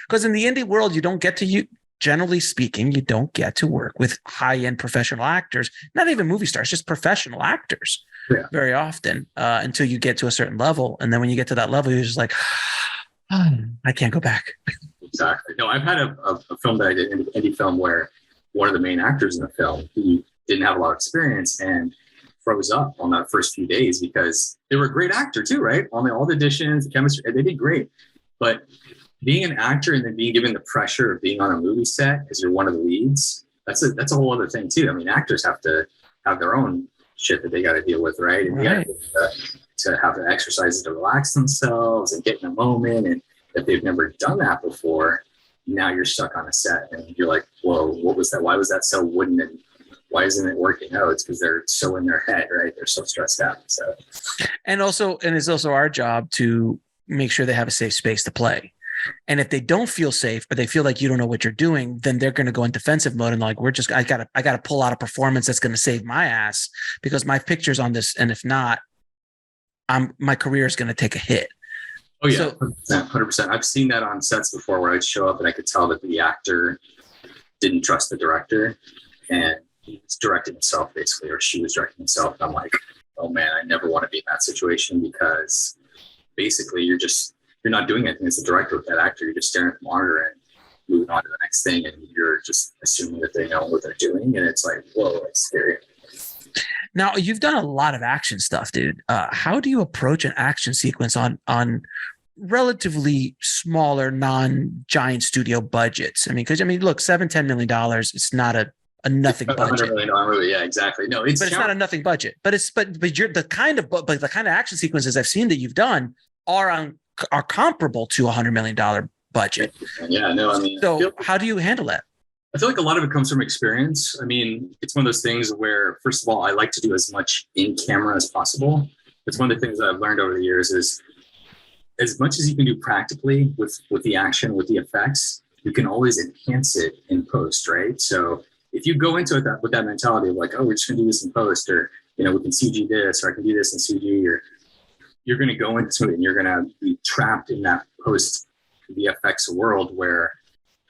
because in the indie world, you don't get to generally speaking, you don't get to work with high-end professional actors, not even movie stars, just professional actors very often until you get to a certain level. And then when you get to that level, you're just like, oh, I can't go back. Exactly. No, I've had a film that I did, an indie film, where one of the main actors in the film, he didn't have a lot of experience and froze up on that first few days because they were a great actor too, right? All the auditions, the chemistry, they did great. But being an actor and then being given the pressure of being on a movie set because you're one of the leads, that's a whole other thing too. I mean, actors have to have their own shit that they got to deal with, right? And right. to have the exercises to relax themselves and get in a moment. And if they've never done that before, now you're stuck on a set and you're like, whoa, what was that? Why was that so wooden? And why isn't it working? Oh, it's because they're so in their head, right? They're so stressed out. So, and it's also our job to make sure they have a safe space to play. And if they don't feel safe or they feel like you don't know what you're doing, then they're going to go in defensive mode and like, I gotta pull out a performance that's going to save my ass because my picture's on this. And if not, my career is going to take a hit. Oh yeah, so, 100%. I've seen that on sets before where I'd show up and I could tell that the actor didn't trust the director and he was directing himself basically, or she was directing himself. And I'm like, oh man, I never want to be in that situation because basically you're not doing anything as a director with that actor. You're just staring at the monitor and moving on to the next thing. And you're just assuming that they know what they're doing. And it's like, whoa, it's scary. Now you've done a lot of action stuff, dude. How do you approach an action sequence on relatively smaller, non-giant studio budgets? I mean, look, $7-10 million. It's not a nothing budget. $100 million movie, yeah, exactly. No, but it's not a nothing budget. But you're the kind of action sequences I've seen that you've done are comparable to $100 million budget. Yeah, no, I mean. So how do you handle that? I feel like a lot of it comes from experience. I mean, it's one of those things where, first of all, I like to do as much in camera as possible. It's one of the things that I've learned over the years is as much as you can do practically with the action, with the effects, you can always enhance it in post, right? So if you go into it with that mentality of like, oh, we're just gonna do this in post, or we can CG this, or I can do this in CG, or you're gonna go into it and you're gonna be trapped in that post VFX world where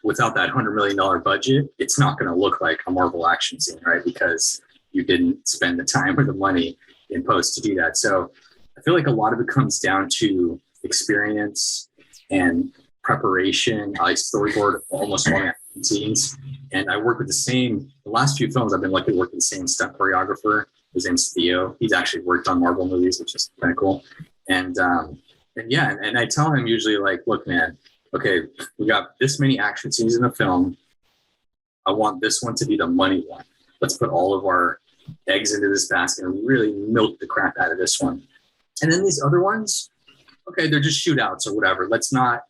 without that $100 million budget, it's not going to look like a Marvel action scene, right? Because you didn't spend the time or the money in post to do that. So I feel like a lot of it comes down to experience and preparation. I storyboard almost all action scenes, and I work with the last few films I've been lucky to work with the same stunt choreographer. His name's Theo. He's actually worked on Marvel movies, which is kind of cool. And I tell him usually like, look, man, okay, we got this many action scenes in the film. I want this one to be the money one. Let's put all of our eggs into this basket and really milk the crap out of this one. And then these other ones, okay, they're just shootouts or whatever. Let's not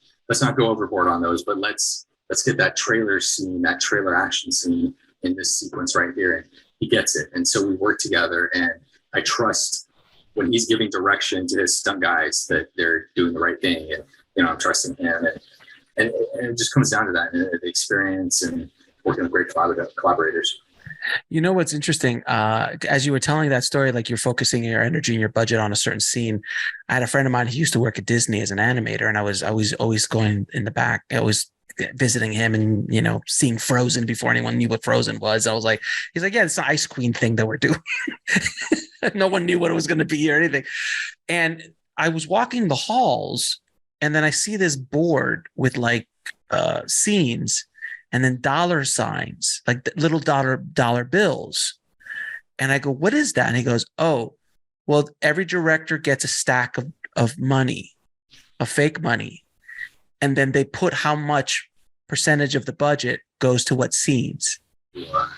go overboard on those, but let's get that trailer scene, that trailer action scene in this sequence right here. And he gets it. And so we work together, and I trust when he's giving direction to his stunt guys that they're doing the right thing. And I'm trusting him, and it just comes down to that, the experience and working with great collaborators. You know what's interesting? As you were telling that story, like you're focusing your energy and your budget on a certain scene. I had a friend of mine who used to work at Disney as an animator, and I was always going in the back. I was visiting him and seeing Frozen before anyone knew what Frozen was. He's like, yeah, it's the Ice Queen thing that we're doing. No one knew what it was going to be or anything. And I was walking the halls. And then I see this board with like scenes, and then dollar signs, like little dollar bills. And I go, what is that? And he goes, oh, well, every director gets a stack of money, of fake money. And then they put how much percentage of the budget goes to what scenes. Wow.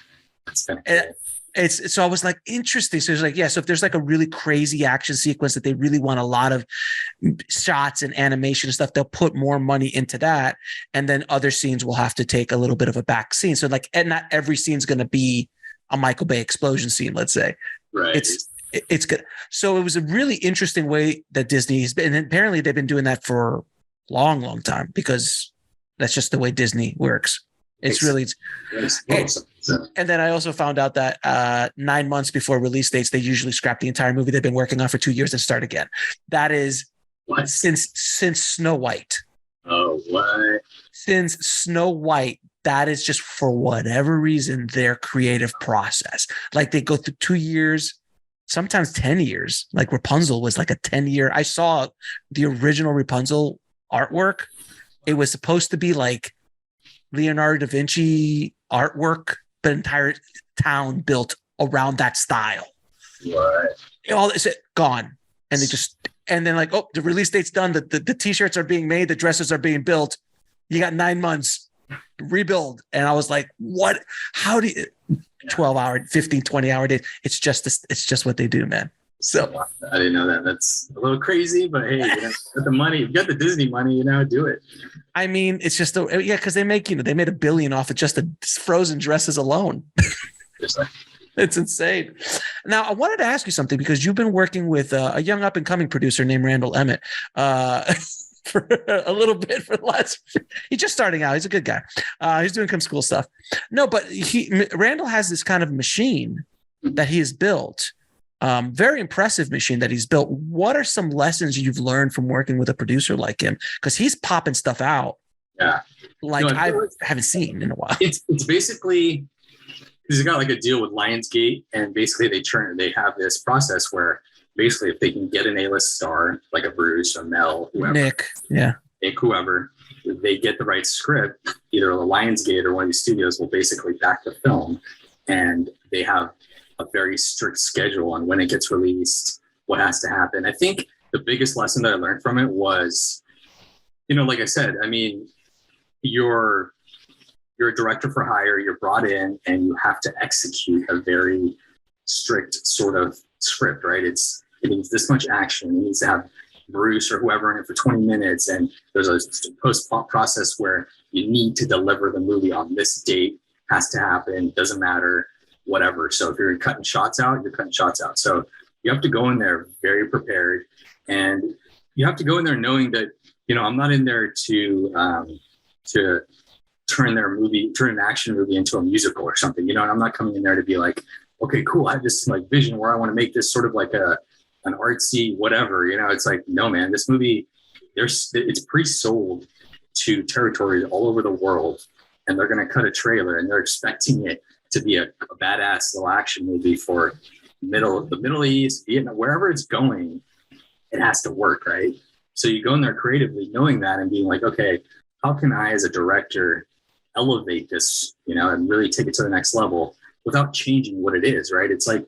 That's kind of cool. So I was like, interesting. So it's like, yeah, so if there's like a really crazy action sequence that they really want a lot of shots and animation and stuff, they'll put more money into that. And then other scenes will have to take a little bit of a back scene. So like, and not every scene's going to be a Michael Bay explosion scene, let's say. Right. It's good. So it was a really interesting way that Disney's been, and apparently they've been doing that for a long, long time, because that's just the way Disney works. It's really, and then I also found out that 9 months before release dates, they usually scrap the entire movie they've been working on for 2 years and start again. That is what? Since Snow White. Oh, what? Since Snow White, that is just for whatever reason, their creative process. Like they go through 2 years, sometimes 10 years. Like Rapunzel was like a 10-year. I saw the original Rapunzel artwork. It was supposed to be like Leonardo da Vinci artwork, but entire town built around that style. What? All is it gone. And they just, and then like, oh, the release date's done. The t-shirts are being made. The dresses are being built. You got 9 months, rebuild. And I was like, what, how do you, 12-hour, 15, 20-hour days. It's just what they do, man. So I didn't know that. That's a little crazy, but hey, got the money, you got the Disney money, do it. I mean, it's just because they make, they made $1 billion off of just the Frozen dresses alone. It's insane. Now, I wanted to ask you something, because you've been working with a young up and coming producer named Randall Emmett for a little bit for the last. He's just starting out. He's a good guy. He's doing some cool stuff. No, but Randall has this kind of machine that he has built. Very impressive machine that he's built. What are some lessons you've learned from working with a producer like him? Because he's popping stuff out. Yeah, like I haven't seen in a while. It's basically, he's got like a deal with Lionsgate, and basically they have this process where basically if they can get an A-list star like a Bruce or Mel, whoever, Nick, whoever, they get the right script, either the Lionsgate or one of these studios will basically back the film, and they have a very strict schedule on when it gets released, what has to happen. I think the biggest lesson that I learned from it was, like I said, I mean, you're a director for hire, you're brought in and you have to execute a very strict sort of script, right? It needs this much action. It needs to have Bruce or whoever in it for 20 minutes. And there's a post-plot process where you need to deliver the movie on this date, has to happen, doesn't matter, whatever. So if you're cutting shots out, you're cutting shots out. So you have to go in there very prepared, and you have to go in there knowing that, I'm not in there to turn an action movie into a musical or something, and I'm not coming in there to be like, okay, cool, I have this like vision where I want to make this sort of like an artsy whatever, it's like, no, man, this movie, it's pre-sold to territories all over the world, and they're going to cut a trailer and they're expecting it to be a badass little action movie for the Middle East, Vietnam, wherever it's going, it has to work, right? So you go in there creatively knowing that and being like, okay, how can I as a director elevate this, and really take it to the next level without changing what it is, right? It's like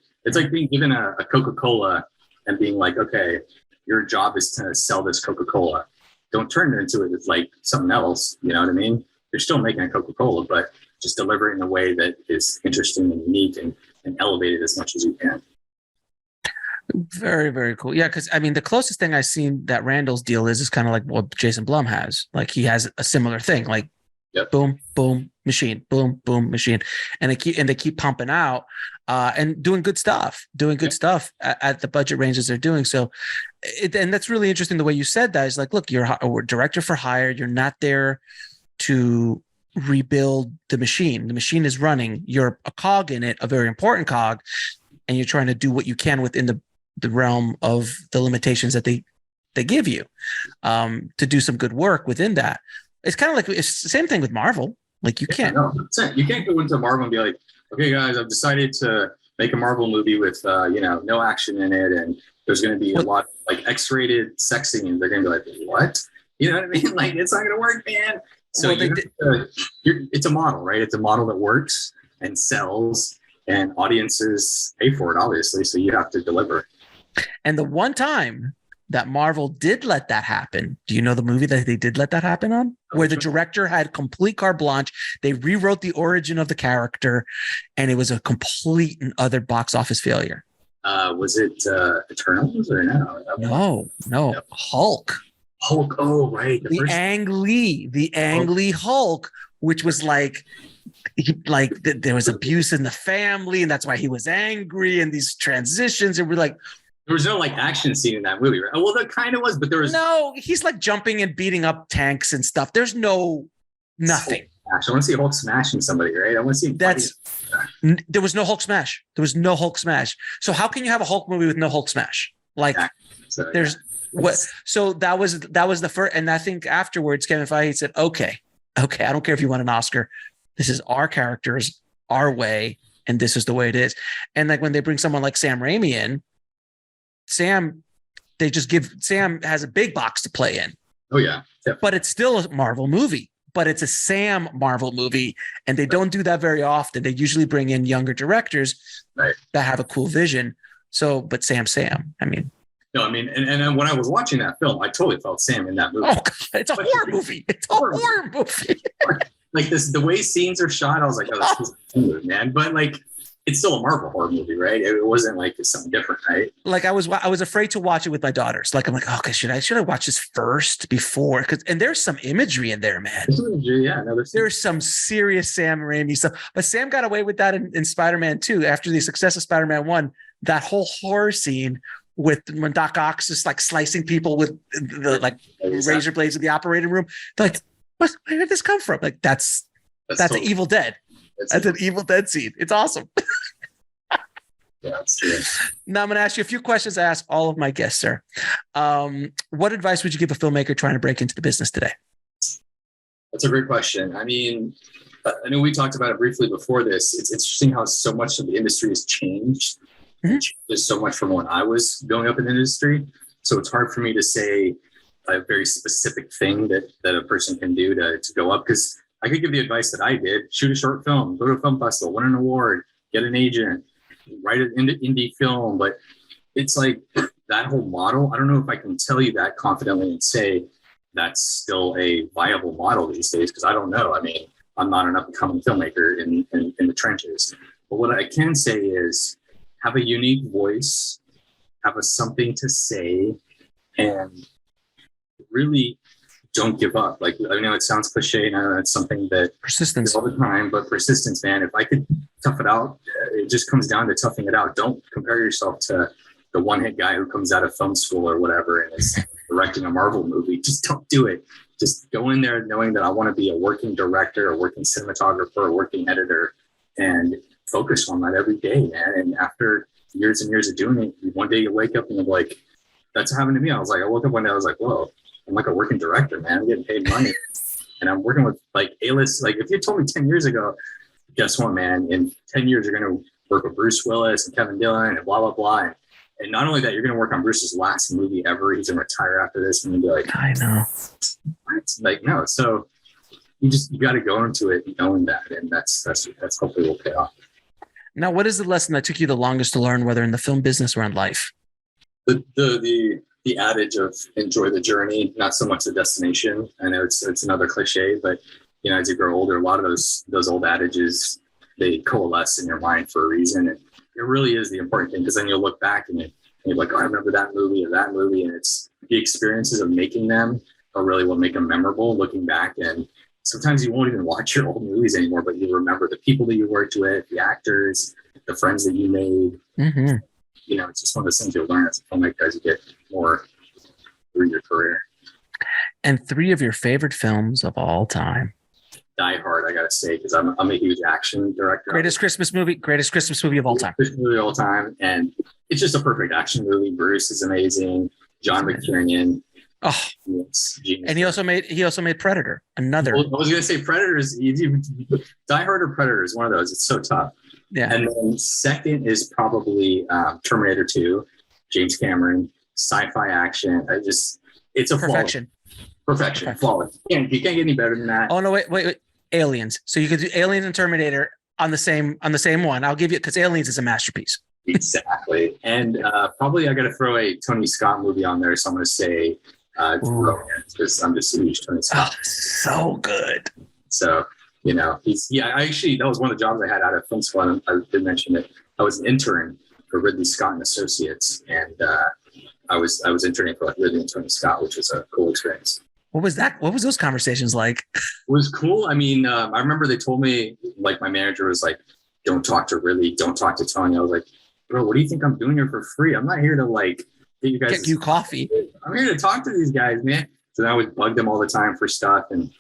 being given a Coca-Cola and being like, okay, your job is to sell this Coca-Cola. Don't turn it into it as like something else, you know what I mean? You're still making a Coca-Cola, but just deliver it in a way that is interesting and unique and elevate it as much as you can. Very, very cool. Yeah, because I mean, the closest thing I've seen that Randall's deal is kind of like what Jason Blum has. Like he has a similar thing, like boom, boom, machine, boom, boom, machine, and they keep pumping out and doing good stuff at the budget ranges they're doing. So, and that's really interesting. The way you said that is like, look, you're a director for hire. You're not there to rebuild the machine. The machine is running. You're a cog in it, a very important cog, and you're trying to do what you can within the realm of the limitations that they give you to do some good work within that. It's kind of like it's the same thing with Marvel. Like you can't go into Marvel and be like, okay, guys, I've decided to make a Marvel movie with no action in it, and there's going to be a lot of like X-rated sex scenes. They're going to be like, what? You know what I mean? Like it's not going to work, man. So it's a model, right? It's a model that works and sells, and audiences pay for it, obviously. So you have to deliver. And the one time that Marvel did let that happen, do you know the movie that they did let that happen on? Where the director had complete carte blanche. They rewrote the origin of the character, and it was a complete and utter box office failure. Was it Eternals or no? No. Hulk. Hulk. Oh, right. The Ang Lee Hulk, which was like there was abuse in the family, and that's why he was angry, and these transitions, and we're like, there was no like action scene in that movie, right? Well, there kind of was, but there was no. He's like jumping and beating up tanks and stuff. There's nothing. I want to see Hulk smashing somebody, right? I want to see. There was no Hulk smash. So how can you have a Hulk movie with no Hulk smash? Like, there's what? So that was the first, and I think afterwards, Kevin Feige said, "Okay, I don't care if you won an Oscar. This is our characters, our way, and this is the way it is." And like when they bring someone like Sam Raimi in, Sam has a big box to play in. Oh yeah. But it's still a Marvel movie. But it's a Sam Marvel movie, and they don't do that very often. They usually bring in younger directors that have a cool vision. So, but Sam. I mean, no, I mean, and when I was watching that film, I totally felt Sam in that movie. Oh, God, it's a horror movie. It's a horror movie. Like the way scenes are shot, I was like, oh, this is cool, man. But like, it's still a Marvel horror movie, right? It wasn't like something different, right? Like I was afraid to watch it with my daughters. Like I'm like, okay, should I watch this first before? And there's some imagery in there, man. There's some serious Sam Raimi stuff. But Sam got away with that in Spider-Man 2. After the success of Spider-Man 1, that whole horror scene with when Doc Ock is like slicing people with the like razor blades in the operating room. Like, where did this come from? Like that's an Evil Dead. That's an Evil Dead scene. It's awesome. Yeah, that's true. Now I'm going to ask you a few questions I ask all of my guests, sir. What advice would you give a filmmaker trying to break into the business today? That's a great question. I mean, I know we talked about it briefly before this. It's interesting how so much of the industry has changed. Mm-hmm. There's so much from when I was going up in the industry. So it's hard for me to say a very specific thing that a person can do to go up, because I could give the advice that I did: shoot a short film, go to a film festival, win an award, get an agent, write an indie film. But it's like that whole model, I don't know if I can tell you that confidently and say that's still a viable model these days, because I don't know. I mean, I'm not an up-and-coming filmmaker in the trenches. But what I can say is have a unique voice, have something to say, and really don't give up. Like, I know it sounds cliche, and I know it's something that persistence all the time, but persistence, man. If I could tough it out, it just comes down to toughing it out. Don't compare yourself to the one-hit guy who comes out of film school or whatever and is directing a Marvel movie. Just don't do it. Just go in there knowing that I want to be a working director, a working cinematographer, a working editor, and focus on that every day, man. And after years and years of doing it, one day you wake up and you're like, that's what happened to me. I woke up one day, I was like, whoa, I'm like a working director, man. I'm getting paid money. And I'm working with like A-list. Like if you told me 10 years ago, guess what, man? In 10 years, you're going to work with Bruce Willis and Kevin Dillon and blah, blah, blah. And not only that, you're going to work on Bruce's last movie ever. He's going to retire after this. And you'll be like, I know. What? Like, no. So you got to go into it knowing that. And that's hopefully will pay off. Now, what is the lesson that took you the longest to learn, whether in the film business or in life? The adage of enjoy the journey, not so much the destination. I know it's another cliche, but you know, as you grow older, a lot of those old adages, they coalesce in your mind for a reason. And it really is the important thing, because then you'll look back and you're like, oh, I remember that movie or that movie. And it's the experiences of making them are really what make them memorable looking back. And sometimes you won't even watch your old movies anymore, but you remember the people that you worked with, the actors, the friends that you made. Mm-hmm. You know, it's just one of those things you'll learn as a filmmaker as you get more through your career. And 3 of your favorite films of all time. Die Hard, I gotta say, because I'm a huge action director. Greatest Christmas movie of all time. Christmas movie of all time, and it's just a perfect action movie. Bruce is amazing. John McTiernan. Oh, genius. And he also made Predator. Another. Well, I was gonna say Predator is easy. Die Hard or Predator is one of those. It's so tough. Yeah. And then second is probably Terminator 2, James Cameron, sci-fi action. It's a perfection. Perfection. Flawless. You can't get any better than that. Oh no, wait. Aliens. So you could do Aliens and Terminator on the same one. I'll give you, because Aliens is a masterpiece. Exactly. And probably I got to throw a Tony Scott movie on there. So I'm going to say because I'm just a huge Tony Scott. Oh, so good. So, that was one of the jobs I had out of film school. And I did mention it. I was an intern for Ridley Scott and Associates. And I was interning for like Ridley and Tony Scott, which was a cool experience. What was that? What was those conversations like? It was cool. I mean, I remember they told me, like, my manager was like, don't talk to Ridley, don't talk to Tony. I was like, bro, what do you think I'm doing here for free? I'm not here to like get you guys. Get you coffee. I'm here to talk to these guys, man. So then I would bug them all the time for stuff. And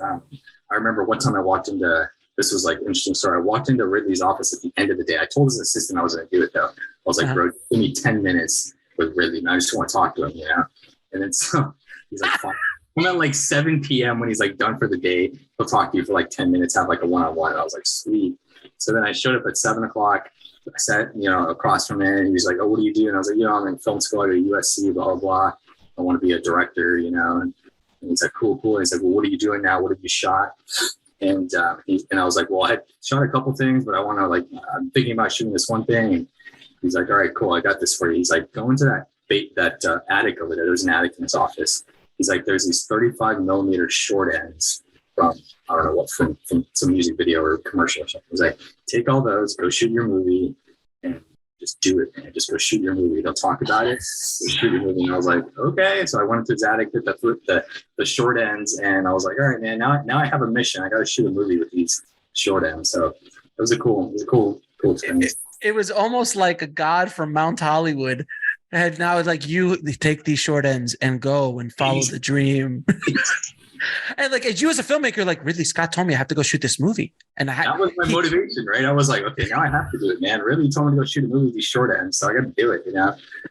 I remember one time I walked into, this was like an interesting story. I walked into Ridley's office at the end of the day. I told his assistant I was going to do it though. I was like, bro, give me 10 minutes with Ridley. And I just want to talk to him, And then so he's like, fine. I'm at like 7 p.m. when he's like done for the day. He'll talk to you for like 10 minutes, have like a one-on-one. And I was like, sweet. So then I showed up at 7 o'clock. I sat, across from him. And he's like, oh, what do you do? And I was like, I'm in film school at USC, blah, blah, blah. I want to be a director, And he's like, cool. And he's like, well, what are you doing now? What have you shot? And I was like, well, I had shot a couple things, but I want to I'm thinking about shooting this one thing. And he's like, all right, cool. I got this for you. He's like, go into that attic over there. There's an attic in his office. He's like, there's these 35 millimeter short ends from, I don't know what, from some music video or commercial or something. He's like, take all those, go shoot your movie, and just do it, man. Just go shoot your movie. Don't talk about it. Go shoot your movie. And I was like, okay. So I went into his attic, did the short ends, and I was like, all right, man, now I have a mission. I got to shoot a movie with these short ends. So it was a cool experience. It was almost like a god from Mount Hollywood. And now it's like, you take these short ends and go and follow the dream. And like, as you as a filmmaker, like, Ridley Scott told me I have to go shoot this movie. And that was my motivation, right? I was like, okay, now I have to do it, man. Ridley told me to go shoot a movie with these short ends, so I got to do it,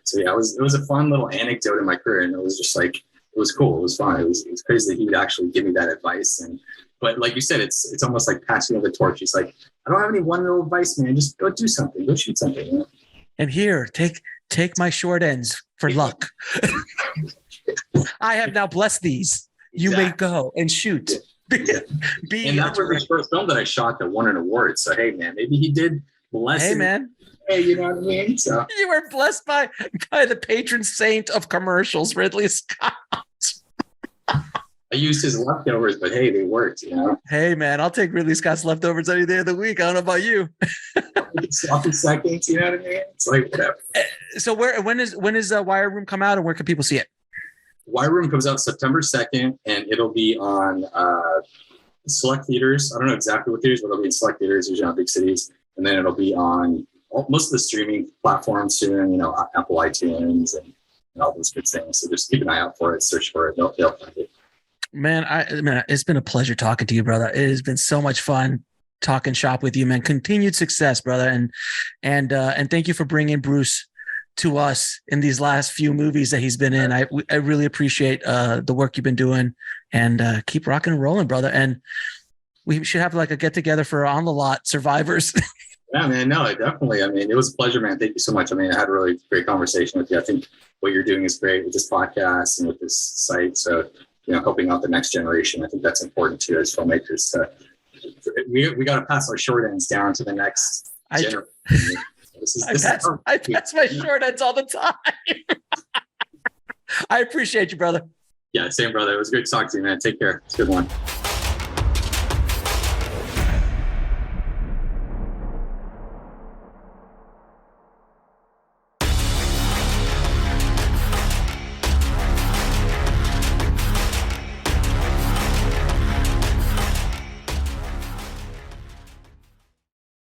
So yeah, it was a fun little anecdote in my career, and it was just like, it was cool. It was fun. It was crazy that he would actually give me that advice. But like you said, it's almost like passing the torch. He's like, I don't have any one little advice, man. Just go do something. Go shoot something. And here, take my short ends for luck. I have now blessed these. You may go and shoot. And that was the first film that I shot that won an award. So hey, man, maybe he did bless. Hey, man. Hey, you know what I mean? So you were blessed by the patron saint of commercials, Ridley Scott. I used his leftovers, but hey, they worked. Hey, man, I'll take Ridley Scott's leftovers any day of the week. I don't know about you. Sloppy seconds, you know what I mean? It's like whatever. So when is Wire Room come out, and where can people see it? Wire Room comes out September 2nd, and it'll be on select theaters. I don't know exactly what theaters, but it'll be in select theaters, usually in big cities. And then it'll be on most of the streaming platforms soon, Apple iTunes and all those good things. So just keep an eye out for it, search for it. They'll find it. Man, it's been a pleasure talking to you, brother. It has been so much fun talking shop with you, man. Continued success, brother. And thank you for bringing Bruce to us in these last few movies that he's been in. I really appreciate the work you've been doing, and keep rocking and rolling, brother. And we should have like a get together for On the Lot survivors. Yeah, man. No, definitely. I mean, it was a pleasure, man. Thank you so much. I mean, I had a really great conversation with you. I think what you're doing is great with this podcast and with this site. So, helping out the next generation. I think that's important too as filmmakers. So we got to pass our short ends down to the next generation. I pass my short ends all the time. I appreciate you, brother. Yeah, same, brother. It was great to talk to you, man. Take care. It's a good one.